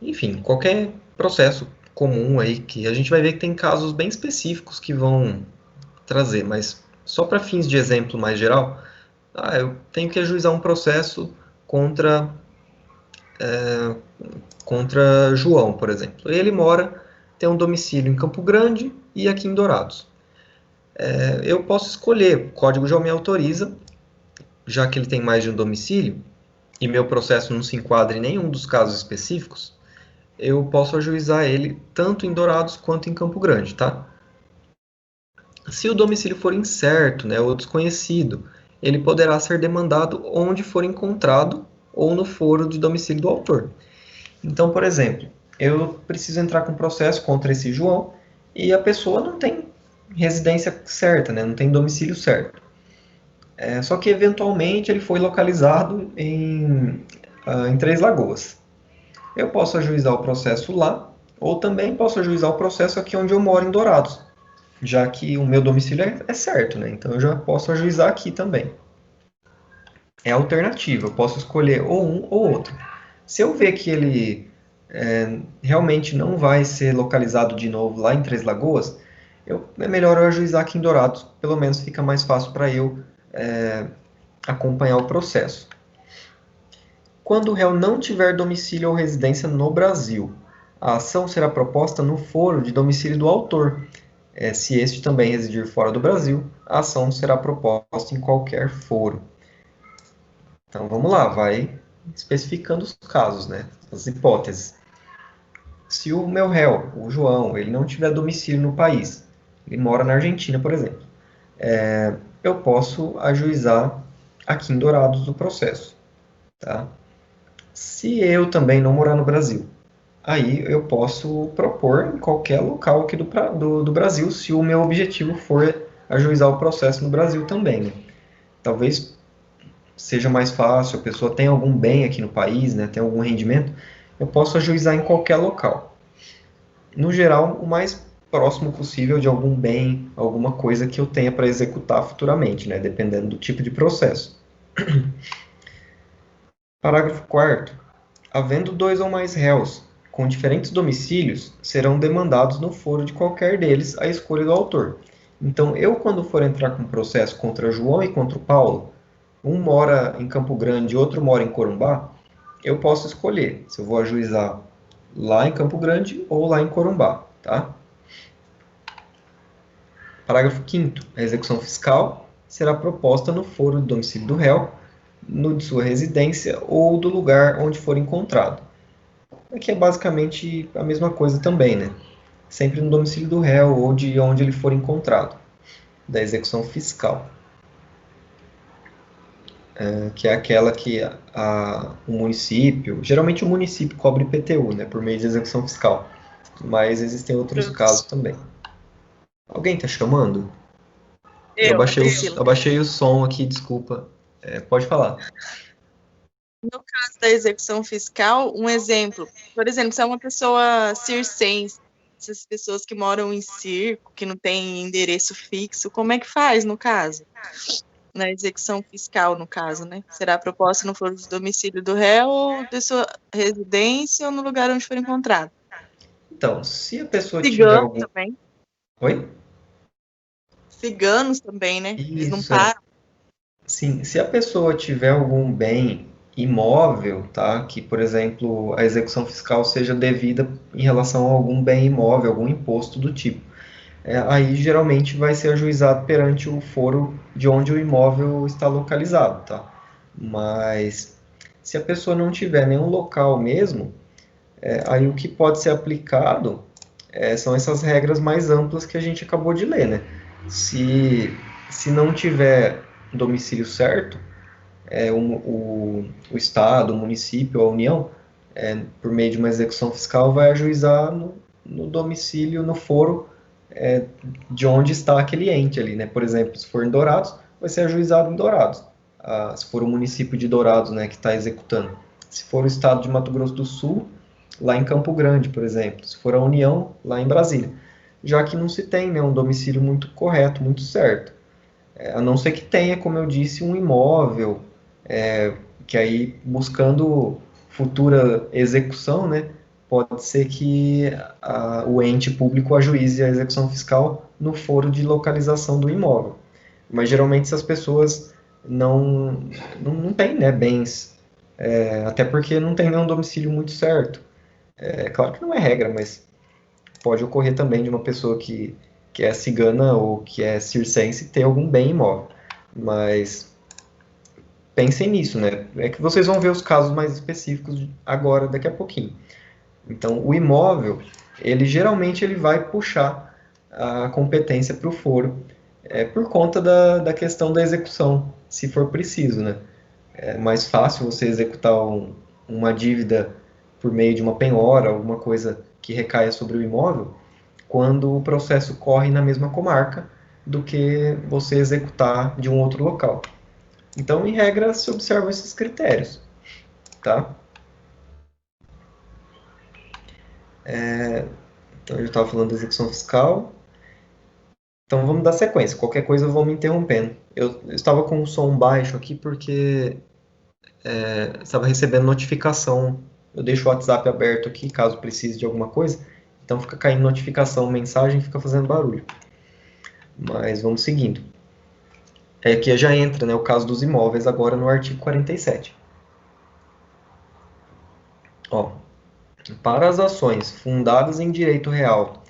Enfim, qualquer processo comum aí, que a gente vai ver que tem casos bem específicos que vão trazer, mas só para fins de exemplo mais geral, eu tenho que ajuizar um processo contra João, por exemplo. Ele tem um domicílio em Campo Grande e aqui em Dourados. Eu posso escolher, o código já me autoriza, já que ele tem mais de um domicílio, e meu processo não se enquadra em nenhum dos casos específicos, eu posso ajuizar ele tanto em Dourados quanto em Campo Grande, tá? Se o domicílio for incerto, né, ou desconhecido, ele poderá ser demandado onde for encontrado ou no foro de domicílio do autor. Então, por exemplo, eu preciso entrar com processo contra esse João e a pessoa não tem residência certa, né, não tem domicílio certo. Só que, eventualmente, ele foi localizado em Três Lagoas. Eu posso ajuizar o processo lá, ou também posso ajuizar o processo aqui onde eu moro, em Dourados, já que o meu domicílio é certo, né? Então eu já posso ajuizar aqui também. É alternativa, eu posso escolher ou um ou outro. Se eu ver que ele realmente não vai ser localizado de novo lá em Três Lagoas, é melhor eu ajuizar aqui em Dourados, pelo menos fica mais fácil para eu acompanhar o processo. Quando o réu não tiver domicílio ou residência no Brasil, a ação será proposta no foro de domicílio do autor. Se este também residir fora do Brasil, a ação será proposta em qualquer foro. Então vamos lá, vai especificando os casos, né? As hipóteses. Se o meu réu, o João, ele não tiver domicílio no país, ele mora na Argentina, por exemplo, eu posso ajuizar aqui em Dourados o processo, tá? Se eu também não morar no Brasil, aí eu posso propor em qualquer local aqui do Brasil, se o meu objetivo for ajuizar o processo no Brasil também, né? Talvez seja mais fácil, a pessoa tem algum bem aqui no país, né, tem algum rendimento, eu posso ajuizar em qualquer local. No geral, o mais próximo possível de algum bem, alguma coisa que eu tenha para executar futuramente, né, dependendo do tipo de processo. Parágrafo 4º. Havendo dois ou mais réus com diferentes domicílios, serão demandados no foro de qualquer deles a escolha do autor. Então, eu, quando for entrar com processo contra João e contra o Paulo, um mora em Campo Grande e outro mora em Corumbá, eu posso escolher se eu vou ajuizar lá em Campo Grande ou lá em Corumbá, tá? Parágrafo 5º. A execução fiscal será proposta no foro de domicílio do réu, no de sua residência ou do lugar onde for encontrado. Aqui é basicamente a mesma coisa também, né? Sempre no domicílio do réu ou de onde ele for encontrado, da execução fiscal. Que é aquela que o município, geralmente o município cobra IPTU, né, por meio de execução fiscal, mas existem outros casos também. Alguém está chamando? Eu abaixei o som aqui, desculpa. Pode falar. No caso da execução fiscal, um exemplo, por exemplo, se é uma pessoa circense, essas pessoas que moram em circo, que não tem endereço fixo, como é que faz no caso? na execução fiscal, no caso, né? Será proposta no foro de domicílio do réu ou de sua residência ou no lugar onde for encontrado. Então, se a pessoa tiver Ciganos algum... também. Oi? Ciganos também, né? Eles não Isso, param. Sim, se a pessoa tiver algum bem imóvel, tá? Que, por exemplo, a execução fiscal seja devida em relação a algum bem imóvel, algum imposto do tipo. Aí geralmente vai ser ajuizado perante o foro de onde o imóvel está localizado, tá? Mas se a pessoa não tiver nenhum local mesmo, aí o que pode ser aplicado são essas regras mais amplas que a gente acabou de ler, né? Se não tiver domicílio certo, o Estado, o município, a União, por meio de uma execução fiscal, vai ajuizar no domicílio, no foro de onde está aquele ente ali, né? Por exemplo, se for em Dourados, vai ser ajuizado em Dourados. Se for o município de Dourados, né, que está executando. Se for o estado de Mato Grosso do Sul, lá em Campo Grande, por exemplo. Se for a União, lá em Brasília. Já que não se tem, né, um domicílio muito correto, muito certo. A não ser que tenha, como eu disse, um imóvel, que aí, buscando futura execução, né, pode ser que o ente público ajuize a execução fiscal no foro de localização do imóvel. Mas geralmente essas pessoas não têm, né, bens, até porque não tem nenhum domicílio muito certo. É claro que não é regra, mas pode ocorrer também de uma pessoa que é cigana ou que é circense ter algum bem imóvel. Mas pensem nisso, né? É que vocês vão ver os casos mais específicos agora, daqui a pouquinho. Então, o imóvel, ele vai puxar a competência para o foro, por conta da questão da execução, se for preciso, né? É mais fácil você executar uma dívida por meio de uma penhora, alguma coisa que recaia sobre o imóvel, quando o processo corre na mesma comarca do que você executar de um outro local. Então, em regra, se observam esses critérios, tá? Então, eu estava falando da execução fiscal. Então, vamos dar sequência. Qualquer coisa eu vou me interrompendo. Eu estava com o som baixo aqui porque estava recebendo notificação. Eu deixo o WhatsApp aberto aqui, caso precise de alguma coisa. Então, fica caindo notificação, mensagem, fica fazendo barulho. Mas vamos seguindo. Aqui já entra, né, o caso dos imóveis agora no artigo 47. Ó, para as ações fundadas em direito real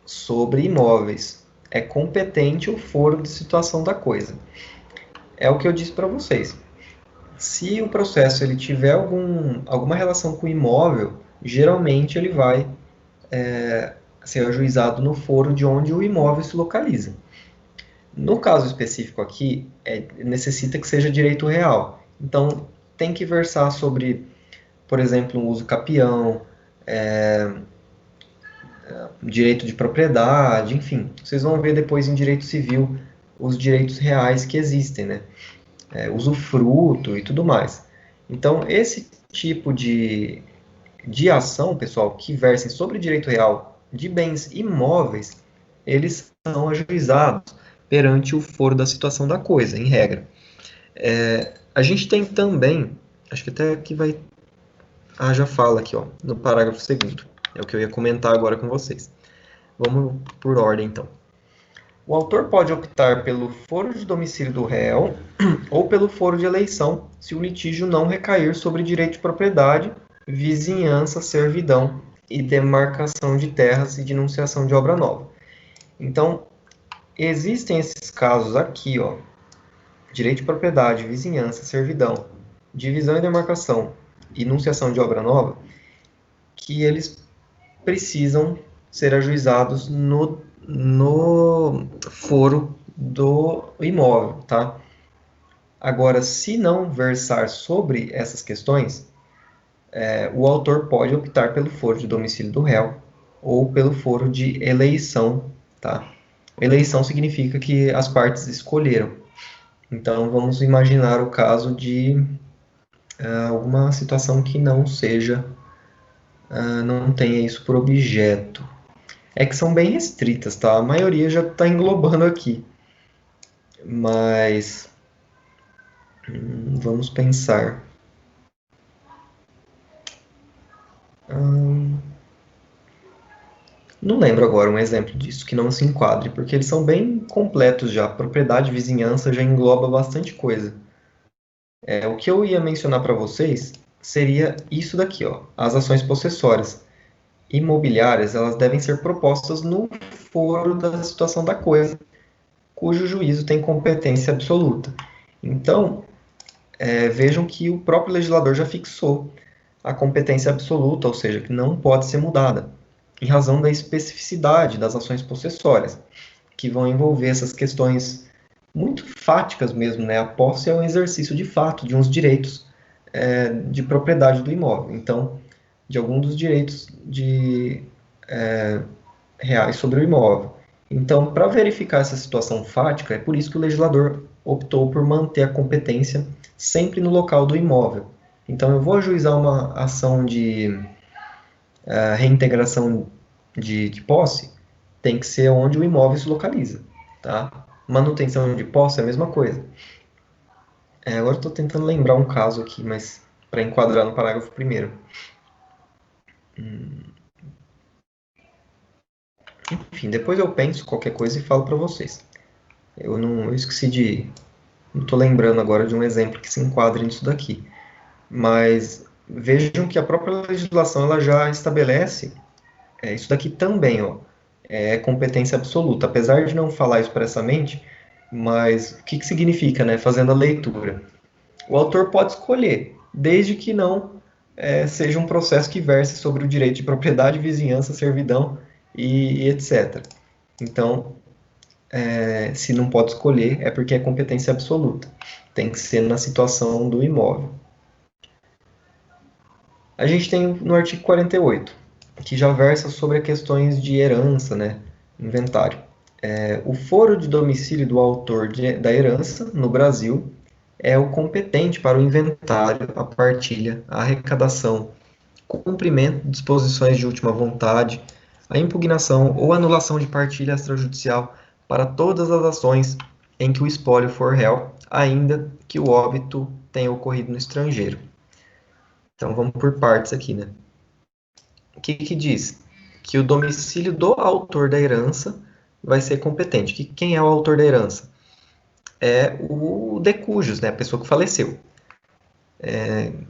sobre imóveis, é competente o foro de situação da coisa. É o que eu disse para vocês. Se o processo ele tiver alguma relação com o imóvel, geralmente ele vai ser ajuizado no foro de onde o imóvel se localiza. No caso específico aqui, necessita que seja direito real. Então, tem que versar sobre, por exemplo, um uso capião, direito de propriedade, enfim. Vocês vão ver depois em direito civil os direitos reais que existem, né? Usufruto e tudo mais. Então, esse tipo de ação, pessoal, que versem sobre direito real de bens imóveis, eles são ajuizados perante o foro da situação da coisa, em regra. A gente tem também, acho que até aqui vai... já fala aqui, ó, no parágrafo 2º. É o que eu ia comentar agora com vocês. Vamos por ordem, então. O autor pode optar pelo foro de domicílio do réu ou pelo foro de eleição, se o litígio não recair sobre direito de propriedade, vizinhança, servidão e demarcação de terras e denunciação de obra nova. Então, existem esses casos aqui, ó, direito de propriedade, vizinhança, servidão, divisão e demarcação e enunciação de obra nova, que eles precisam ser ajuizados no foro do imóvel, tá? Agora, se não versar sobre essas questões, o autor pode optar pelo foro de domicílio do réu ou pelo foro de eleição, tá? Eleição significa que as partes escolheram. Então, vamos imaginar o caso de alguma situação que não seja, não tenha isso por objeto. É que são bem restritas, tá? A maioria já está englobando aqui. Mas vamos pensar. Não lembro agora um exemplo disso que não se enquadre, porque eles são bem completos já. Propriedade e vizinhança já engloba bastante coisa. O que eu ia mencionar para vocês seria isso daqui, ó, as ações possessórias imobiliárias, elas devem ser propostas no foro da situação da coisa, cujo juízo tem competência absoluta. Então, vejam que o próprio legislador já fixou a competência absoluta, ou seja, que não pode ser mudada, em razão da especificidade das ações possessórias, que vão envolver essas questões muito fáticas mesmo, né? A posse é um exercício de fato de uns direitos de propriedade do imóvel. Então, de algum dos direitos reais sobre o imóvel. Então, para verificar essa situação fática, é por isso que o legislador optou por manter a competência sempre no local do imóvel. Então, eu vou ajuizar uma ação de reintegração de posse, tem que ser onde o imóvel se localiza, tá? Manutenção de posse é a mesma coisa. Agora estou tentando lembrar um caso aqui, mas para enquadrar no parágrafo primeiro. Enfim, depois eu penso qualquer coisa e falo para vocês. Eu esqueci de... Não estou lembrando agora de um exemplo que se enquadre nisso daqui. Mas vejam que a própria legislação ela já estabelece isso daqui também, ó, é competência absoluta. Apesar de não falar expressamente, mas o que significa, né? Fazendo a leitura. O autor pode escolher, desde que não seja um processo que verse sobre o direito de propriedade, vizinhança, servidão e etc. Então, se não pode escolher, é porque é competência absoluta. Tem que ser na situação do imóvel. A gente tem no artigo 48, que já versa sobre questões de herança, né, inventário. O foro de domicílio do autor da herança, no Brasil, é o competente para o inventário, a partilha, a arrecadação, cumprimento de disposições de última vontade, a impugnação ou anulação de partilha extrajudicial para todas as ações em que o espólio for réu, ainda que o óbito tenha ocorrido no estrangeiro. Então vamos por partes aqui, né? O que diz? Que o domicílio do autor da herança vai ser competente. Quem é o autor da herança? É o de cujus, né? A pessoa que faleceu.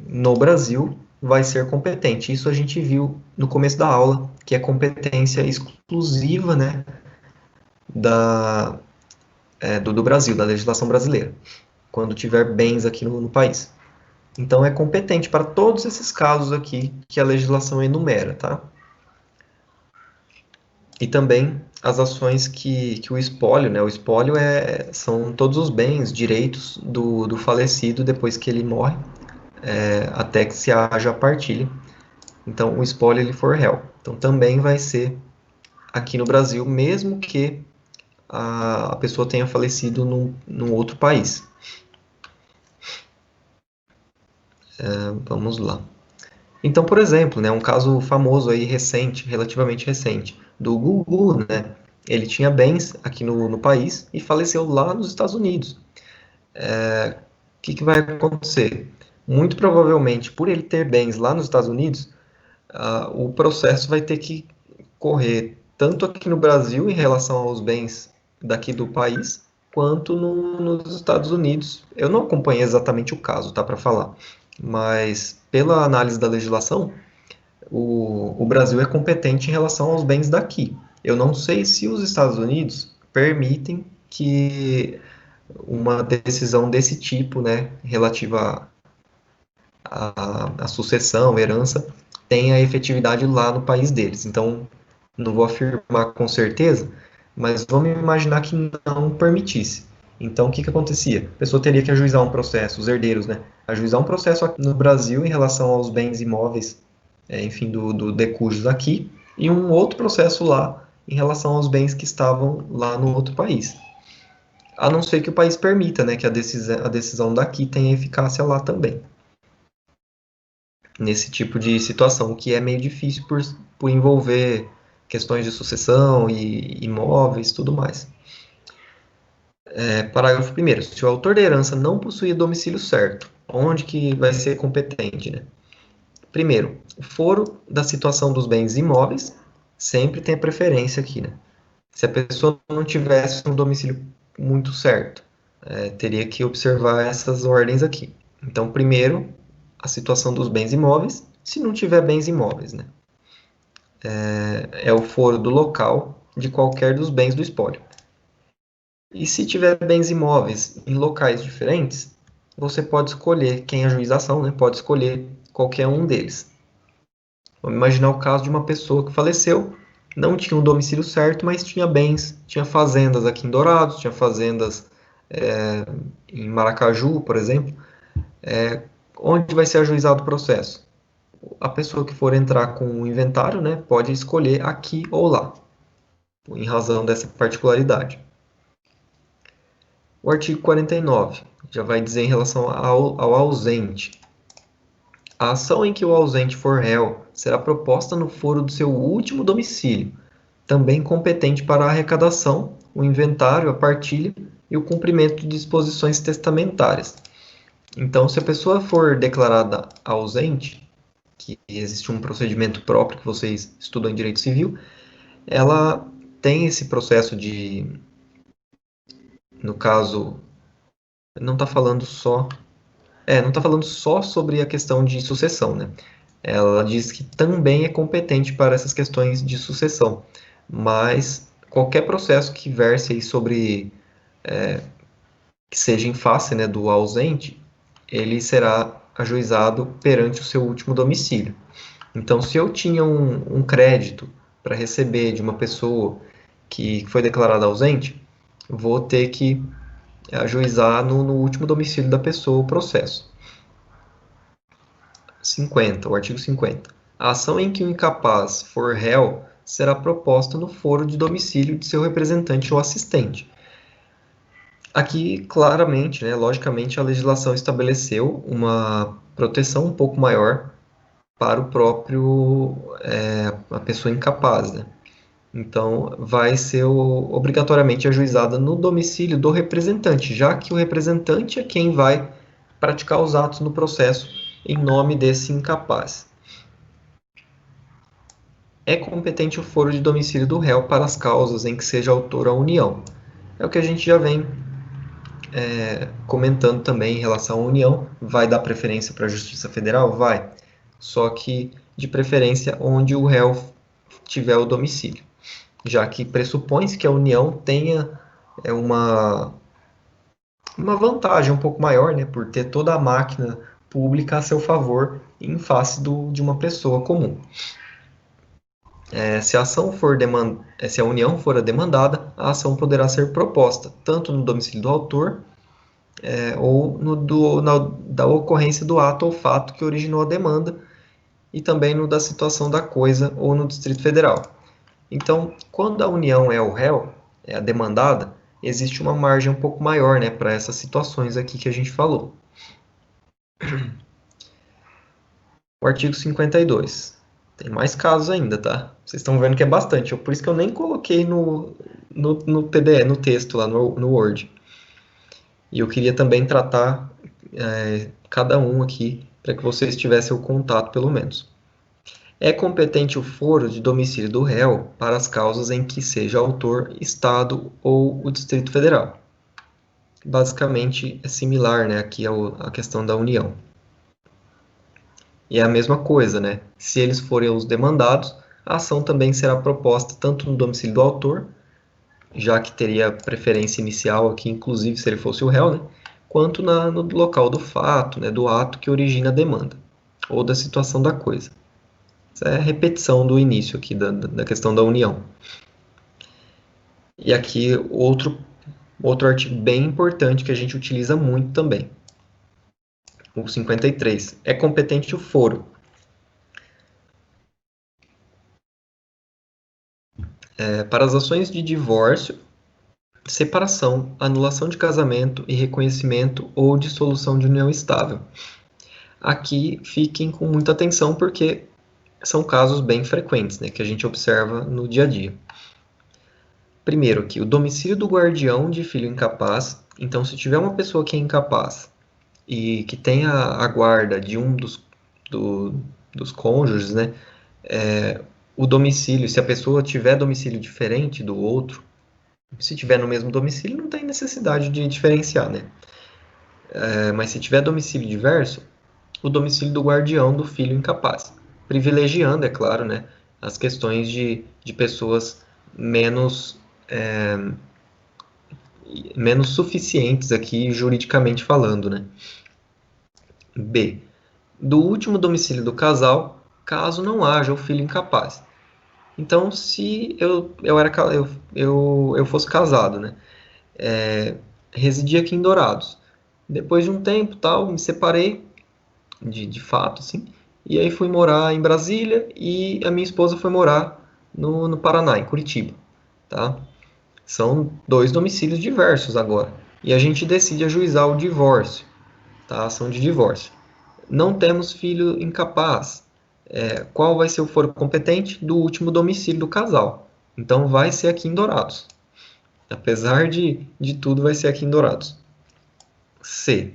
No Brasil, vai ser competente. Isso a gente viu no começo da aula, que é competência exclusiva, né, do Brasil, da legislação brasileira, quando tiver bens aqui no país. Então, é competente para todos esses casos aqui que a legislação enumera, tá? E também as ações que o espólio, né? O espólio são todos os bens, direitos do falecido depois que ele morre, até que se haja a partilha. Então, o espólio ele for réu. Então, também vai ser aqui no Brasil, mesmo que a pessoa tenha falecido num outro país. Vamos lá. Então, por exemplo, né, um caso famoso aí, recente, relativamente recente, do Gugu, né? Ele tinha bens aqui no país e faleceu lá nos Estados Unidos. O que vai acontecer? Muito provavelmente, por ele ter bens lá nos Estados Unidos, o processo vai ter que correr tanto aqui no Brasil em relação aos bens daqui do país, quanto nos Estados Unidos. Eu não acompanhei exatamente o caso, tá, para falar, mas pela análise da legislação, o Brasil é competente em relação aos bens daqui. Eu não sei se os Estados Unidos permitem que uma decisão desse tipo, né, relativa à sucessão, herança, tenha efetividade lá no país deles. Então, não vou afirmar com certeza, mas vamos imaginar que não permitisse. Então, o que acontecia? A pessoa teria que ajuizar um processo, os herdeiros, né? Ajuizar um processo aqui no Brasil em relação aos bens imóveis, enfim, do de cujus aqui, e um outro processo lá em relação aos bens que estavam lá no outro país. A não ser que o país permita, né, que a decisão daqui tenha eficácia lá também. Nesse tipo de situação, que é meio difícil por envolver questões de sucessão e imóveis, tudo mais. Parágrafo 1º. Se o autor da herança não possuir domicílio certo, onde que vai ser competente, né? Primeiro, o foro da situação dos bens imóveis sempre tem a preferência aqui, né? Se a pessoa não tivesse um domicílio muito certo, teria que observar essas ordens aqui. Então, primeiro, a situação dos bens imóveis, se não tiver bens imóveis, né? É o foro do local de qualquer dos bens do espólio. E se tiver bens imóveis em locais diferentes, você pode escolher, quem ajuiza a ação, né, pode escolher qualquer um deles. Vamos imaginar o caso de uma pessoa que faleceu, não tinha um domicílio certo, mas tinha bens, tinha fazendas aqui em Dourados, tinha fazendas em Maracaju, por exemplo. Onde vai ser ajuizado o processo? A pessoa que for entrar com o inventário, né, pode escolher aqui ou lá, em razão dessa particularidade. O artigo 49 já vai dizer em relação ao ausente. A ação em que o ausente for réu será proposta no foro do seu último domicílio, também competente para a arrecadação, o inventário, a partilha e o cumprimento de disposições testamentárias. Então, se a pessoa for declarada ausente, que existe um procedimento próprio que vocês estudam em direito civil, ela tem esse processo de, no caso, não está falando só sobre a questão de sucessão, né? Ela diz que também é competente para essas questões de sucessão, mas qualquer processo que verse aí sobre, que seja em face, né, do ausente, ele será ajuizado perante o seu último domicílio. Então, se eu tinha um crédito para receber de uma pessoa que foi declarada ausente, vou ter que ajuizar no último domicílio da pessoa o processo. 50, o artigo 50. A ação em que o incapaz for réu será proposta no foro de domicílio de seu representante ou assistente. Aqui, claramente, né, logicamente, a legislação estabeleceu uma proteção um pouco maior para o próprio, a pessoa incapaz, né? Então, vai ser obrigatoriamente ajuizada no domicílio do representante, já que o representante é quem vai praticar os atos no processo em nome desse incapaz. É competente o foro de domicílio do réu para as causas em que seja autor a união. É o que a gente já vem comentando também em relação à união. Vai dar preferência para a Justiça Federal? Vai. Só que, de preferência, onde o réu tiver o domicílio, já que pressupõe-se que a união tenha uma vantagem um pouco maior, né, por ter toda a máquina pública a seu favor em face de uma pessoa comum. Se a união for a demandada, a ação poderá ser proposta tanto no domicílio do autor ou da ocorrência do ato ou fato que originou a demanda e também no da situação da coisa ou no Distrito Federal. Então, quando a união é o réu, é a demandada, existe uma margem um pouco maior, né, para essas situações aqui que a gente falou. O artigo 52. Tem mais casos ainda, tá? Vocês estão vendo que é bastante. Por isso que eu nem coloquei no PDF, no texto lá no Word. E eu queria também tratar cada um aqui, para que vocês tivessem o contato, pelo menos. É competente o foro de domicílio do réu para as causas em que seja autor, Estado ou o Distrito Federal. Basicamente, é similar, né, aqui à questão da união. E é a mesma coisa, né? Se eles forem os demandados, a ação também será proposta tanto no domicílio do autor, já que teria preferência inicial aqui, inclusive se ele fosse o réu, né? Quanto no local do fato, né, do ato que origina a demanda, ou da situação da coisa. Essa é a repetição do início aqui da questão da união. E aqui outro artigo bem importante que a gente utiliza muito também. O 53. É competente o foro. Para as ações de divórcio, separação, anulação de casamento e reconhecimento ou dissolução de união estável. Aqui fiquem com muita atenção porque são casos bem frequentes, né, que a gente observa no dia a dia. Primeiro aqui, o domicílio do guardião de filho incapaz. Então, se tiver uma pessoa que é incapaz e que tem a guarda de um dos cônjuges, né? O domicílio, se a pessoa tiver domicílio diferente do outro, se tiver no mesmo domicílio, não tem necessidade de diferenciar, né? Mas se tiver domicílio diverso, o domicílio do guardião do filho incapaz, privilegiando, é claro, né, as questões de pessoas menos suficientes aqui, juridicamente falando, né? B. Do último domicílio do casal, caso não haja o filho incapaz. Então, se eu fosse casado, né, residia aqui em Dourados. Depois de um tempo, tal, me separei, de fato, assim, e aí fui morar em Brasília e a minha esposa foi morar no Paraná, em Curitiba, tá? São 2 domicílios diversos agora. E a gente decide ajuizar o divórcio, tá? A ação de divórcio. Não temos filho incapaz. Qual vai ser o foro competente? Do último domicílio do casal. Então vai ser aqui em Dourados. Apesar de tudo, vai ser aqui em Dourados. C.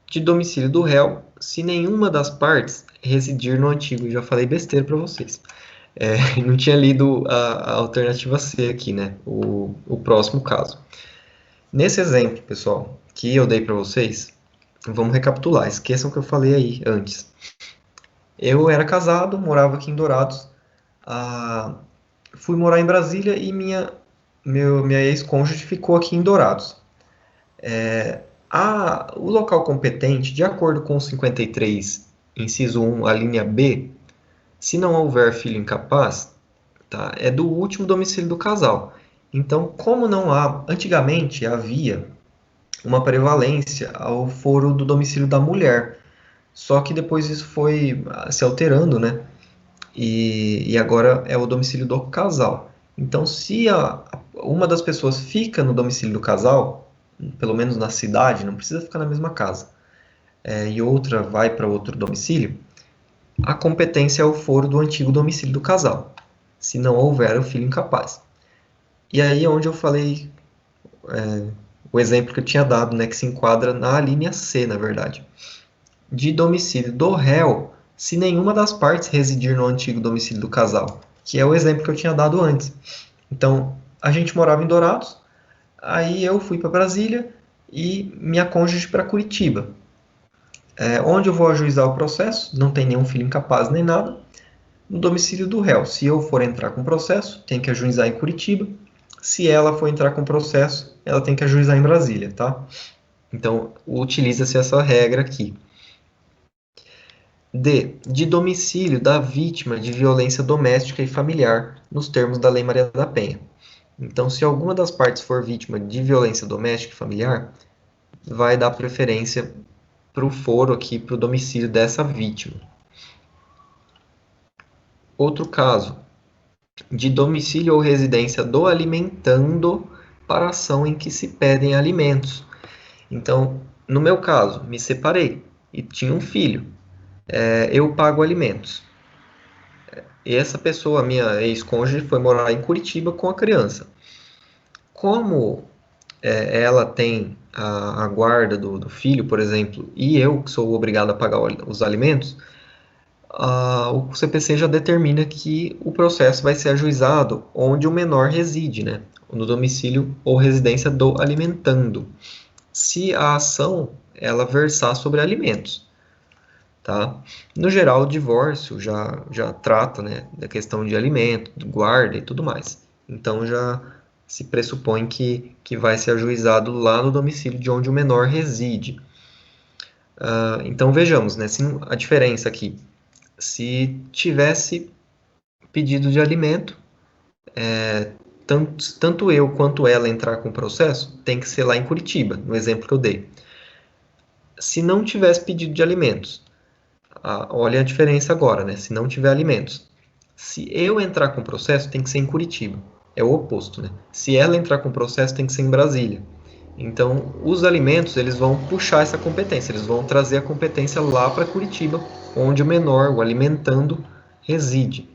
De domicílio do réu, se nenhuma das partes residir no antigo. Já falei besteira para vocês. Não tinha lido a alternativa C aqui, né? O próximo caso. Nesse exemplo, pessoal, que eu dei para vocês, vamos recapitular. Esqueçam o que eu falei aí antes. Eu era casado, morava aqui em Dourados. Fui morar em Brasília e minha ex-cônjuge ficou aqui em Dourados. O local competente, de acordo com o 53, inciso 1, a linha B, se não houver filho incapaz, tá, é do último domicílio do casal. Então, como não há, antigamente havia uma prevalência ao foro do domicílio da mulher, só que depois isso foi se alterando, né? E agora é o domicílio do casal. Então, se uma das pessoas fica no domicílio do casal, pelo menos na cidade, não precisa ficar na mesma casa, e outra vai para outro domicílio, a competência é o foro do antigo domicílio do casal, se não houver o filho incapaz. E aí é onde eu falei o exemplo que eu tinha dado, né, que se enquadra na linha C, na verdade. De domicílio do réu, se nenhuma das partes residir no antigo domicílio do casal, que é o exemplo que eu tinha dado antes. Então, a gente morava em Dourados, aí eu fui para Brasília e minha cônjuge para Curitiba. Onde eu vou ajuizar o processo, não tem nenhum filho incapaz nem nada, no domicílio do réu. Se eu for entrar com processo, tem que ajuizar em Curitiba. Se ela for entrar com processo, ela tem que ajuizar em Brasília, tá? Então, utiliza-se essa regra aqui. D. De domicílio da vítima de violência doméstica e familiar, nos termos da Lei Maria da Penha. Então, se alguma das partes for vítima de violência doméstica e familiar, vai dar preferência para o foro aqui, para o domicílio dessa vítima. Outro caso, de domicílio ou residência do alimentando para ação em que se pedem alimentos. Então, no meu caso, me separei e tinha um filho. Eu pago alimentos. E essa pessoa, minha ex-cônjuge, foi morar em Curitiba com a criança. Como ela tem a guarda do filho, por exemplo, e eu que sou obrigado a pagar os alimentos, o CPC já determina que o processo vai ser ajuizado onde o menor reside, né? No domicílio ou residência do alimentando, se a ação ela versar sobre alimentos, tá? No geral, o divórcio já trata, né, da questão de alimento, guarda e tudo mais. Então já se pressupõe que vai ser ajuizado lá no domicílio de onde o menor reside. Então vejamos, né, a diferença aqui. Se tivesse pedido de alimento, tanto eu quanto ela entrar com o processo, tem que ser lá em Curitiba, no exemplo que eu dei. Se não tivesse pedido de alimentos, olha a diferença agora, né? Se não tiver alimentos. Se eu entrar com o processo, tem que ser em Curitiba. É o oposto, né? Se ela entrar com o processo, tem que ser em Brasília. Então, os alimentos, eles vão puxar essa competência, eles vão trazer a competência lá para Curitiba, onde o menor, o alimentando, reside.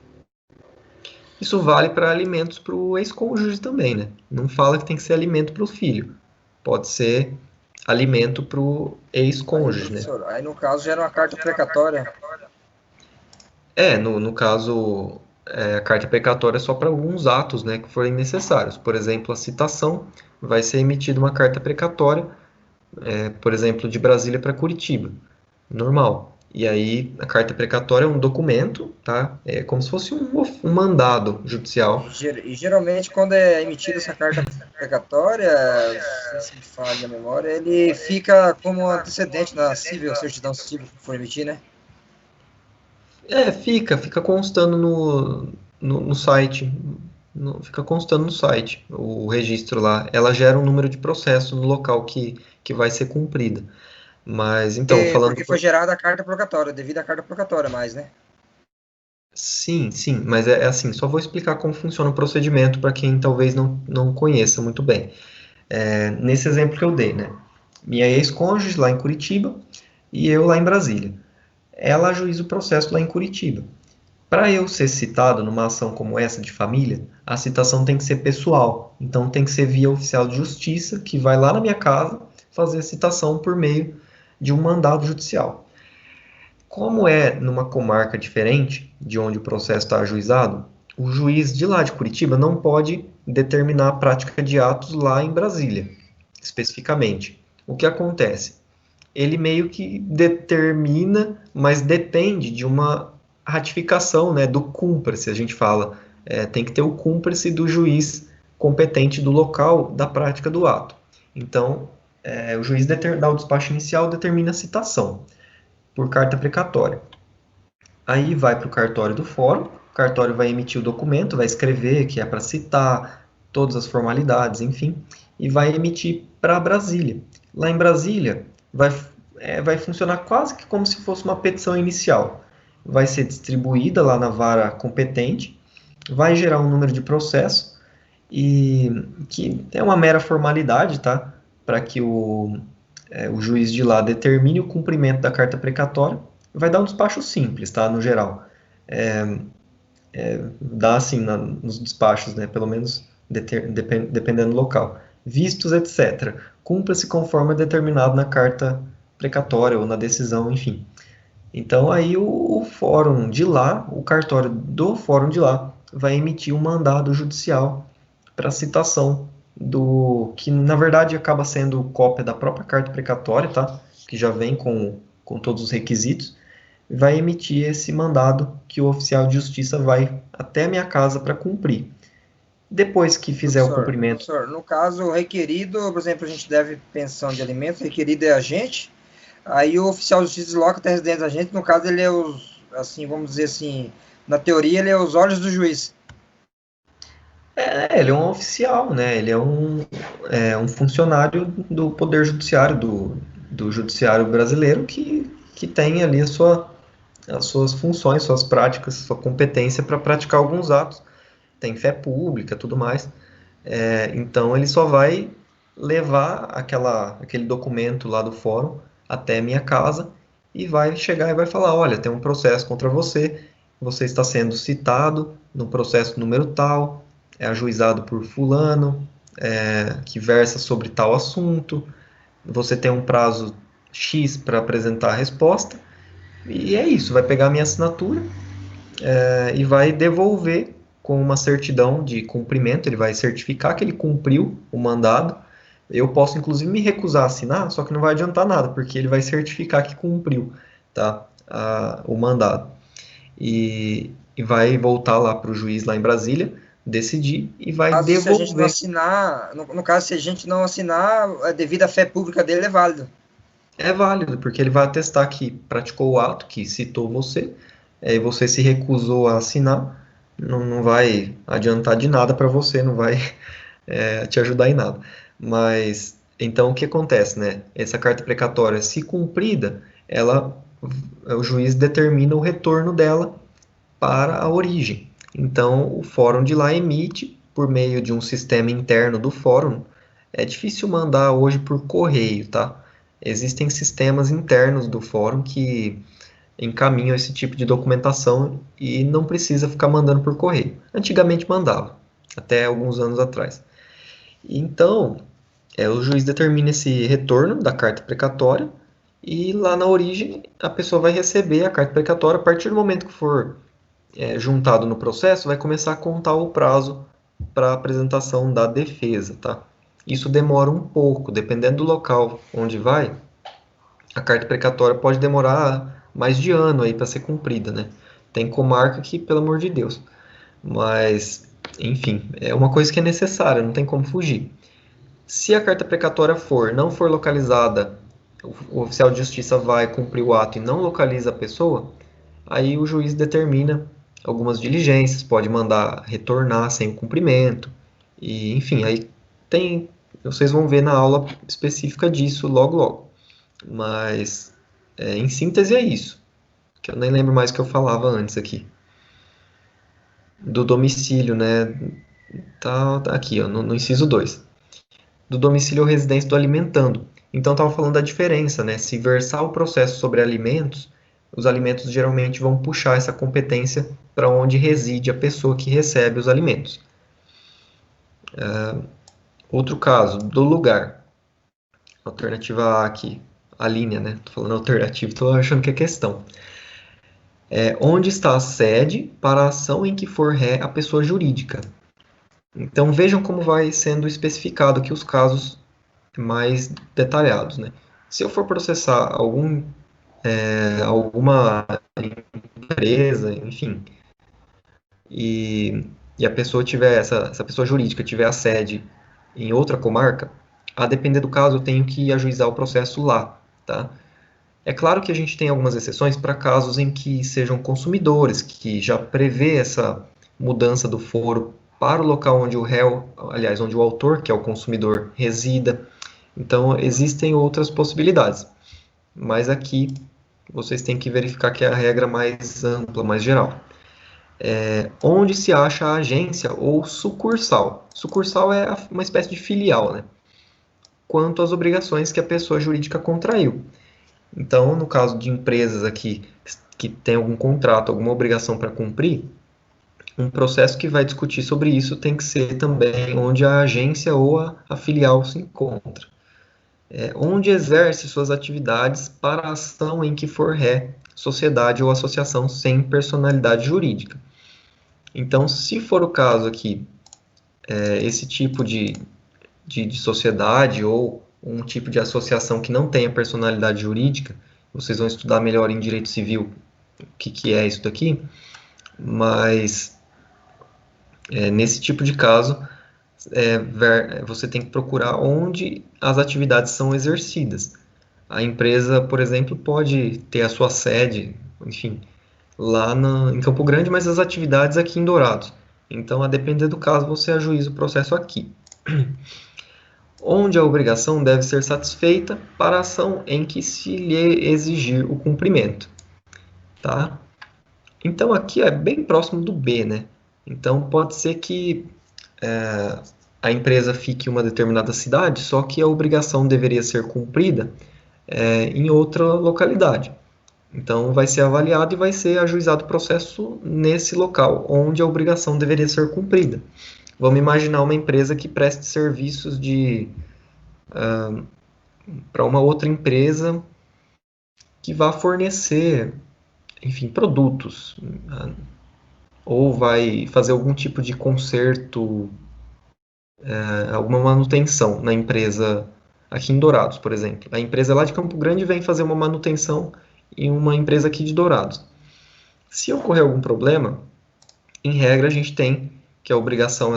Isso vale para alimentos para o ex-cônjuge também, né? Não fala que tem que ser alimento para o filho. Pode ser alimento para o Aí, ex-cônjuge, né? professor, aí no caso gera uma carta precatória. No caso, a carta precatória é só para alguns atos, né, que forem necessários. Por exemplo, a citação, vai ser emitida uma carta precatória, por exemplo, de Brasília para Curitiba. Normal. E aí, a carta precatória é um documento, tá? É como se fosse um mandado judicial. E geralmente, quando é emitida essa carta precatória, se me falha a memória, ele fica como antecedente na certidão civil que for emitir, né? Fica constando no site. Fica constando no site o registro lá. Ela gera um número de processo no local que vai ser cumprida. Mas, então, falando... Porque foi gerada a carta procatória, devido à carta procatória mais, né? Sim, mas é assim, só vou explicar como funciona o procedimento para quem talvez não conheça muito bem. Nesse exemplo que eu dei, né? Minha ex-cônjuge lá em Curitiba e eu lá em Brasília. Ela ajuiza o processo lá em Curitiba. Para eu ser citado numa ação como essa de família, a citação tem que ser pessoal. Então tem que ser via oficial de justiça, que vai lá na minha casa fazer a citação por meio de um mandado judicial. Como é numa comarca diferente de onde o processo está ajuizado, o juiz de lá de Curitiba não pode determinar a prática de atos lá em Brasília, especificamente. O que acontece? Ele meio que determina, mas depende de uma ratificação, né, do cúmplice, a gente fala. Tem que ter o cúmplice do juiz competente do local da prática do ato. Então, o juiz dá o despacho inicial, determina a citação por carta precatória. Aí vai para o cartório do fórum, o cartório vai emitir o documento, vai escrever que é para citar todas as formalidades, enfim, e vai emitir para Brasília. Lá em Brasília, vai funcionar quase que como se fosse uma petição inicial. Vai ser distribuída lá na vara competente, vai gerar um número de processo, e que é uma mera formalidade, tá? Para que o juiz de lá determine o cumprimento da carta precatória, vai dar um despacho simples, tá? No geral. Dá assim nos despachos, né? Pelo menos dependendo do local. Vistos, etc. Cumpra-se conforme é determinado na carta precatória ou na decisão, enfim. Então aí o fórum de lá, o cartório do fórum de lá, vai emitir um mandado judicial para citação do que na verdade acaba sendo cópia da própria carta precatória, tá? Que já vem com todos os requisitos, vai emitir esse mandado que o oficial de justiça vai até a minha casa para cumprir. Depois que fizer o cumprimento... Professor, no caso, o requerido, por exemplo, a gente deve pensão de alimentos, o requerido é a gente, aí o oficial de justiça desloca até a residência da gente, no caso ele é assim, vamos dizer assim, na teoria ele é os olhos do juiz. Ele é um oficial, né? Ele é um funcionário do Poder Judiciário, do Judiciário brasileiro, que tem ali as suas funções, suas práticas, sua competência para praticar alguns atos. Tem fé pública, tudo mais. Então, ele só vai levar aquele documento lá do fórum até minha casa e vai chegar e vai falar, olha, tem um processo contra você, você está sendo citado no processo número tal, é ajuizado por fulano, que versa sobre tal assunto, você tem um prazo X para apresentar a resposta, e é isso, vai pegar a minha assinatura e vai devolver com uma certidão de cumprimento, ele vai certificar que ele cumpriu o mandado. Eu posso, inclusive, me recusar a assinar, só que não vai adiantar nada, porque ele vai certificar que cumpriu, tá, o mandado. E vai voltar lá para o juiz lá em Brasília, decidir e vai devolver. Se a gente não assinar, no caso, se a gente não assinar, devido à fé pública dele, é válido. É válido, porque ele vai atestar que praticou o ato, que citou você, e você se recusou a assinar, não vai adiantar de nada para você, não vai te ajudar em nada. Mas, então, o que acontece, né? Essa carta precatória, se cumprida, o juiz determina o retorno dela para a origem. Então, o fórum de lá emite, por meio de um sistema interno do fórum. É difícil mandar hoje por correio, tá? Existem sistemas internos do fórum que encaminham esse tipo de documentação e não precisa ficar mandando por correio. Antigamente mandava, até alguns anos atrás. Então, o juiz determina esse retorno da carta precatória e lá na origem a pessoa vai receber a carta precatória. A partir do momento que for juntado no processo, vai começar a contar o prazo para apresentação da defesa, tá? Isso demora um pouco, dependendo do local onde vai, a carta precatória pode demorar mais de ano aí para ser cumprida, né? Tem comarca que, pelo amor de Deus. Mas, enfim, é uma coisa que é necessária, não tem como fugir. Se a carta precatória não for localizada, o oficial de justiça vai cumprir o ato e não localiza a pessoa, aí o juiz determina algumas diligências, pode mandar retornar sem o cumprimento, e enfim, aí vocês vão ver na aula específica disso logo logo. Mas, em síntese é isso, que eu nem lembro mais o que eu falava antes aqui. Do domicílio, né, tá aqui, ó, no inciso 2. Do domicílio ou residência do alimentando. Então, estava falando da diferença, né? Se versar o processo sobre alimentos, os alimentos geralmente vão puxar essa competência para onde reside a pessoa que recebe os alimentos. Outro caso, do lugar. Alternativa A aqui, a linha, né? Estou falando alternativa, estou achando que é questão. Onde está a sede para a ação em que for ré a pessoa jurídica. Então, vejam como vai sendo especificado aqui os casos mais detalhados, né? Se eu for processar alguma empresa, enfim, e a pessoa tiver, essa pessoa jurídica tiver a sede em outra comarca, a depender do caso, eu tenho que ajuizar o processo lá, tá? É claro que a gente tem algumas exceções para casos em que sejam consumidores, que já prevê essa mudança do foro para o local onde o réu, aliás, onde o autor, que é o consumidor, resida. Então, existem outras possibilidades. Mas aqui, vocês têm que verificar que é a regra mais ampla, mais geral. Onde se acha a agência ou sucursal. Sucursal é uma espécie de filial, né? Quanto às obrigações que a pessoa jurídica contraiu. Então, no caso de empresas aqui que tem algum contrato, alguma obrigação para cumprir, um processo que vai discutir sobre isso tem que ser também onde a agência ou a filial se encontra. Onde exerce suas atividades para a ação em que for ré, sociedade ou associação sem personalidade jurídica. Então, se for o caso aqui, esse tipo de sociedade ou um tipo de associação que não tenha personalidade jurídica, vocês vão estudar melhor em direito civil o que é isso daqui, mas nesse tipo de caso, você tem que procurar onde as atividades são exercidas. A empresa, por exemplo, pode ter a sua sede, enfim, lá em Campo Grande, mas as atividades aqui em Dourados. Então, a depender do caso, você ajuiza o processo aqui. Onde a obrigação deve ser satisfeita para a ação em que se lhe exigir o cumprimento. Tá? Então, aqui é bem próximo do B, né? Então, pode ser que a empresa fique em uma determinada cidade, só que a obrigação deveria ser cumprida em outra localidade. Então, vai ser avaliado e vai ser ajuizado o processo nesse local, onde a obrigação deveria ser cumprida. Vamos imaginar uma empresa que preste serviços para uma outra empresa que vá fornecer, enfim, produtos, ou vai fazer algum tipo de conserto, alguma manutenção na empresa aqui em Dourados, por exemplo. A empresa lá de Campo Grande vem fazer uma manutenção em uma empresa aqui de Dourados. Se ocorrer algum problema, em regra a gente tem que a obrigação,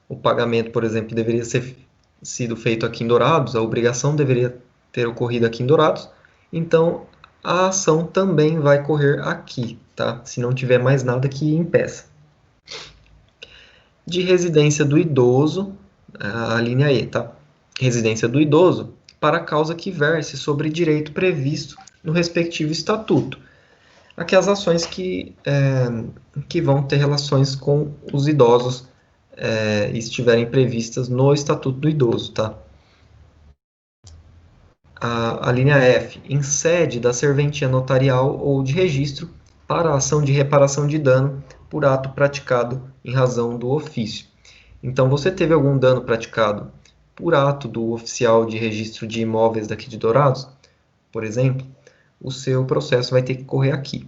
o pagamento, por exemplo, deveria ser sido feito aqui em Dourados, a obrigação deveria ter ocorrido aqui em Dourados, então a ação também vai correr aqui, tá? Se não tiver mais nada que impeça. De residência do idoso, a linha E, tá? Residência do idoso para a causa que verse sobre direito previsto no respectivo estatuto. Aqui as ações que vão ter relações com os idosos estiverem previstas no Estatuto do Idoso, tá? a linha F, em sede da serventia notarial ou de registro para a ação de reparação de dano por ato praticado em razão do ofício. Então, você teve algum dano praticado por ato do oficial de registro de imóveis daqui de Dourados, por exemplo, o seu processo vai ter que correr aqui.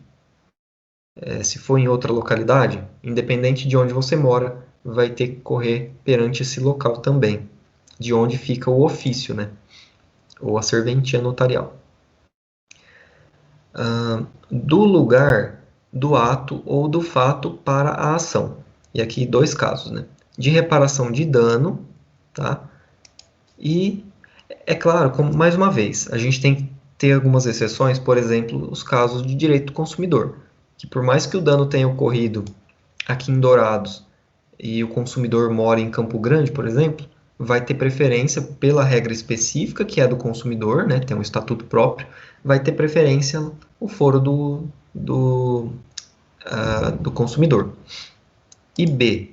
Se for em outra localidade, independente de onde você mora, vai ter que correr perante esse local também, de onde fica o ofício, né? Ou a serventia notarial. Do lugar, do ato ou do fato para a ação. E aqui 2 casos, né? De reparação de dano, tá? E, é claro, mais uma vez, a gente tem que ter algumas exceções, por exemplo, os casos de direito do consumidor, que por mais que o dano tenha ocorrido aqui em Dourados e o consumidor mora em Campo Grande, por exemplo, vai ter preferência pela regra específica, que é do consumidor, né, tem um estatuto próprio, vai ter preferência o foro do consumidor. E B,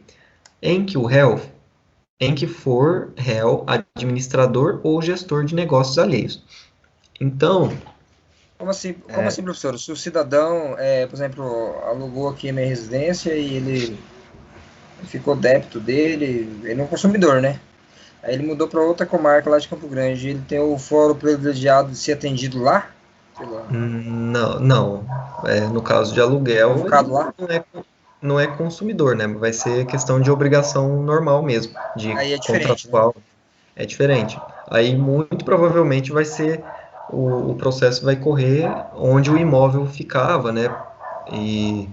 em que for réu, administrador ou gestor de negócios alheios. Então... Como assim, professor? Se o cidadão, por exemplo, alugou aqui a minha residência e ele ficou débito dele, ele é um consumidor, né? Aí ele mudou para outra comarca lá de Campo Grande, ele tem o foro privilegiado de ser atendido lá? Não. No caso de aluguel, lá? Não é consumidor, né? Vai ser questão de obrigação normal mesmo, de aí é contratual. Né? É diferente. Aí, muito provavelmente, vai ser... O processo vai correr onde o imóvel ficava, né? E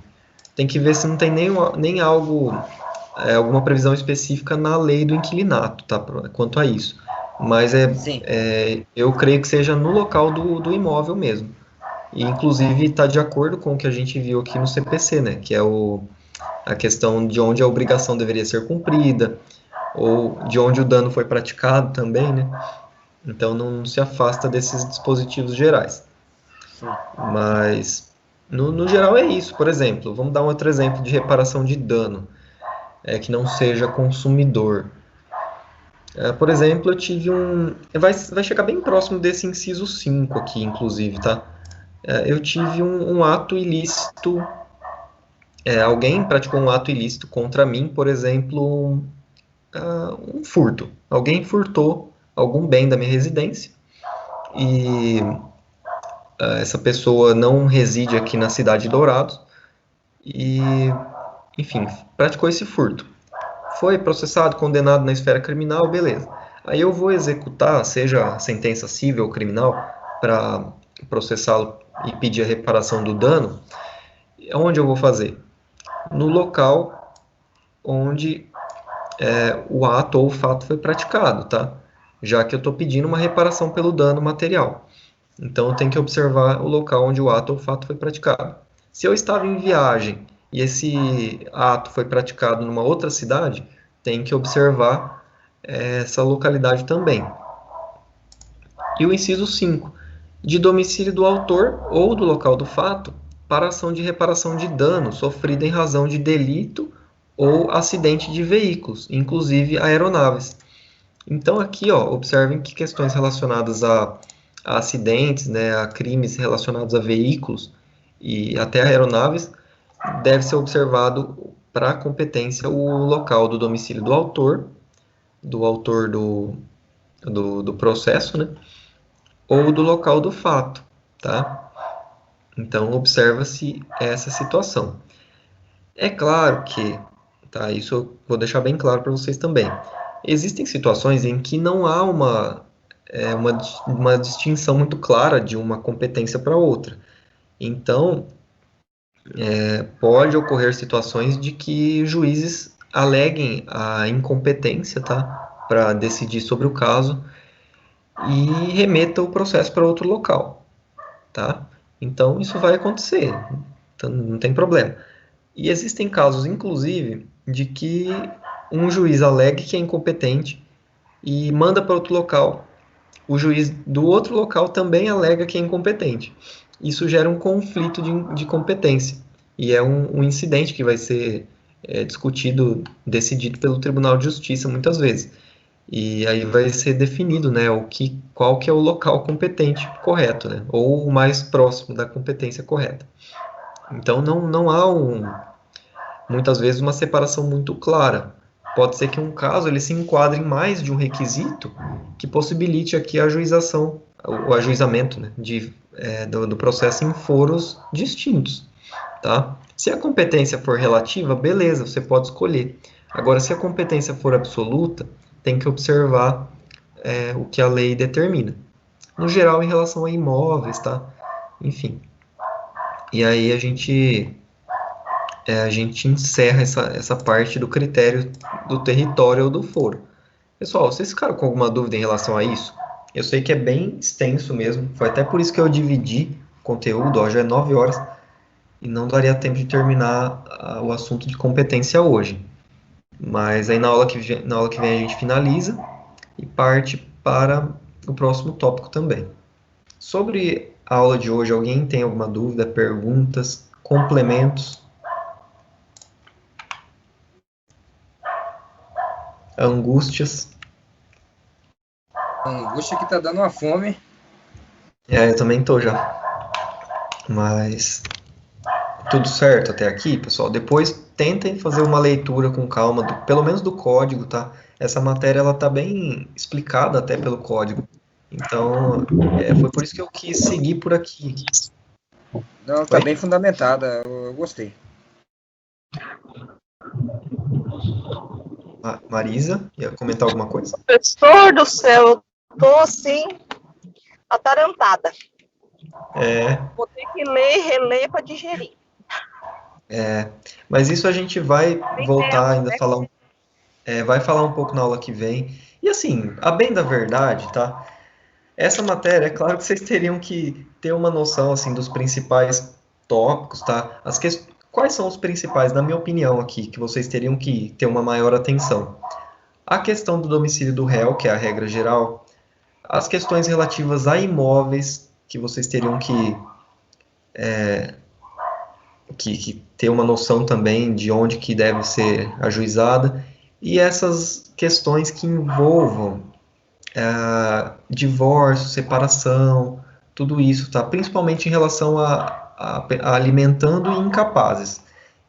tem que ver se não tem nem algo, alguma previsão específica na lei do inquilinato, tá? Quanto a isso. Mas eu creio que seja no local do imóvel mesmo. E, inclusive, está de acordo com o que a gente viu aqui no CPC, né? Que é a questão de onde a obrigação deveria ser cumprida, ou de onde o dano foi praticado também, né? Então, não se afasta desses dispositivos gerais. Sim. Mas, no geral, é isso. Por exemplo, vamos dar um outro exemplo de reparação de dano, que não seja consumidor. Por exemplo, eu tive vai chegar bem próximo desse inciso 5 aqui, inclusive, tá? Eu tive um ato ilícito, alguém praticou um ato ilícito contra mim, por exemplo, um furto. Alguém furtou algum bem da minha residência e essa pessoa não reside aqui na cidade de Dourados e, enfim, praticou esse furto. Foi processado, condenado na esfera criminal, beleza. Aí eu vou executar, seja a sentença civil ou criminal, para processá-lo e pedir a reparação do dano. Onde eu vou fazer? No local onde o ato ou o fato foi praticado, tá? Já que eu estou pedindo uma reparação pelo dano material. Então, eu tenho que observar o local onde o ato ou o fato foi praticado. Se eu estava em viagem e esse ato foi praticado numa outra cidade, tem que observar essa localidade também. E o inciso 5, de domicílio do autor ou do local do fato, para ação de reparação de dano sofrido em razão de delito ou acidente de veículos, inclusive aeronaves. Então, aqui, observem que questões relacionadas a acidentes, né, a crimes relacionados a veículos e até aeronaves, deve ser observado para a competência o local do domicílio do autor do processo, né, ou do local do fato, tá? Então, observa-se essa situação. É claro que, tá, isso eu vou deixar bem claro para vocês também, existem situações em que não há uma distinção muito clara de uma competência para outra. Então, pode ocorrer situações de que juízes aleguem a incompetência, tá, para decidir sobre o caso e remeta o processo para outro local, tá? Então, isso vai acontecer, então, não tem problema. E existem casos, inclusive, de que um juiz alegue que é incompetente e manda para outro local. O juiz do outro local também alega que é incompetente. Isso gera um conflito de competência. E é um incidente que vai ser discutido, decidido pelo Tribunal de Justiça muitas vezes. E aí vai ser definido, né, qual que é o local competente correto, né, ou o mais próximo da competência correta. Então não há muitas vezes uma separação muito clara. Pode ser que um caso ele se enquadre em mais de um requisito que possibilite aqui a ajuização, o ajuizamento, né, do processo em foros distintos, tá? Se a competência for relativa, beleza, você pode escolher. Agora, se a competência for absoluta, tem que observar o que a lei determina. No geral, em relação a imóveis, tá? Enfim. E aí a gente encerra essa parte do critério do território ou do foro. Pessoal, vocês ficaram com alguma dúvida em relação a isso? Eu sei que é bem extenso mesmo, foi até por isso que eu dividi o conteúdo, ó, já é 9 horas, e não daria tempo de terminar o assunto de competência hoje. Mas aí na aula que vem a gente finaliza e parte para o próximo tópico também. Sobre a aula de hoje, alguém tem alguma dúvida, perguntas, complementos? Angústias? A angústia que tá dando uma fome. Eu também tô já. Mas tudo certo até aqui, pessoal. Depois tentem fazer uma leitura com calma, pelo menos do código, tá? Essa matéria ela tá bem explicada até pelo código. Então, foi por isso que eu quis seguir por aqui. Não, tá bem fundamentada, eu gostei. Marisa, ia comentar alguma coisa? Professor do céu, eu tô assim, atarantada. Vou ter que ler e reler para digerir. Mas isso a gente vai voltar ainda a falar, vai falar um pouco na aula que vem. E assim, a bem da verdade, tá? Essa matéria, é claro que vocês teriam que ter uma noção, assim, dos principais tópicos, tá? Quais são os principais, na minha opinião aqui, que vocês teriam que ter uma maior atenção? A questão do domicílio do réu, que é a regra geral, as questões relativas a imóveis, que vocês teriam que ter uma noção também de onde que deve ser ajuizada, e essas questões que envolvam divórcio, separação, tudo isso, tá? Principalmente em relação a alimentando e incapazes,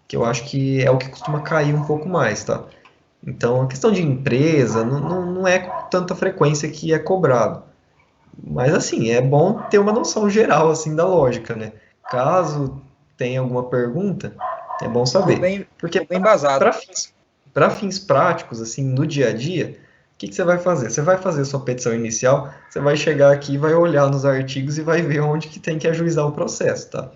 que eu acho que é o que costuma cair um pouco mais, tá? Então, a questão de empresa não é com tanta frequência que é cobrado. Mas, assim, é bom ter uma noção geral, assim, da lógica, né? Caso tenha alguma pergunta, é bom saber. Porque bem embasado. Para fins práticos, assim, no dia a dia, o que você vai fazer? Você vai fazer a sua petição inicial, você vai chegar aqui e vai olhar nos artigos e vai ver onde que tem que ajuizar o processo, tá?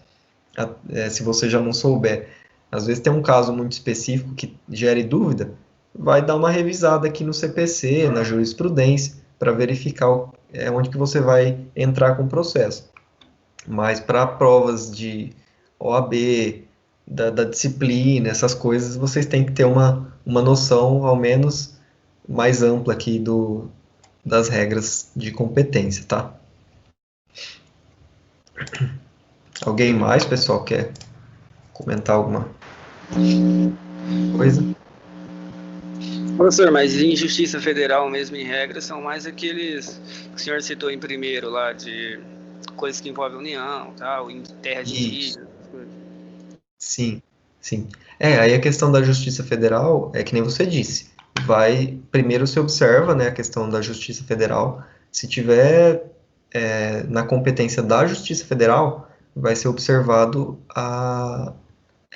Se você já não souber. Às vezes tem um caso muito específico que gere dúvida, vai dar uma revisada aqui no CPC, na jurisprudência, para verificar onde que você vai entrar com o processo. Mas para provas de OAB, da disciplina, essas coisas, vocês têm que ter uma noção, ao menos, mais ampla aqui das regras de competência, tá? Alguém mais, pessoal, quer comentar alguma coisa? Professor, mas em Justiça Federal mesmo, em regra, são mais aqueles que o senhor citou em primeiro lá, de coisas que envolvem união, tal, em terra de indígenas. Sim. Aí a questão da Justiça Federal é que nem você disse. Primeiro se observa, né, a questão da Justiça Federal. Se tiver na competência da Justiça Federal, vai ser observado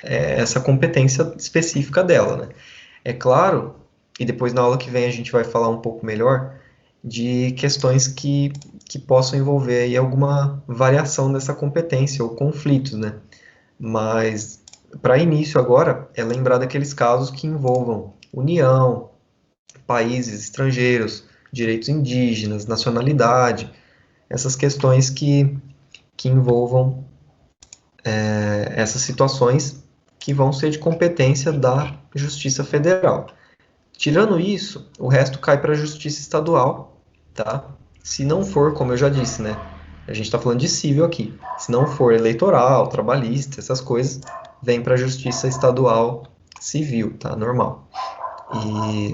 essa competência específica dela, né? É claro, e depois na aula que vem a gente vai falar um pouco melhor de questões que possam envolver aí alguma variação dessa competência ou conflitos, né? Mas, para início agora, é lembrar daqueles casos que envolvam união, países estrangeiros, direitos indígenas, nacionalidade, essas questões que envolvam essas situações que vão ser de competência da Justiça Federal. Tirando isso, o resto cai para a Justiça Estadual, tá? Se não for, como eu já disse, né? A gente está falando de civil aqui. Se não for eleitoral, trabalhista, essas coisas, vem para a Justiça Estadual Civil, tá? Normal. E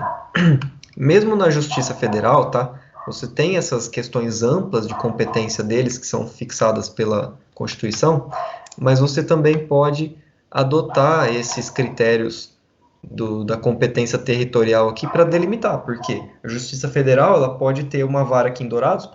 mesmo na Justiça Federal, tá? Você tem essas questões amplas de competência deles, que são fixadas pela Constituição, mas você também pode adotar esses critérios da competência territorial aqui para delimitar, porque a Justiça Federal ela pode ter uma vara aqui em Dourados,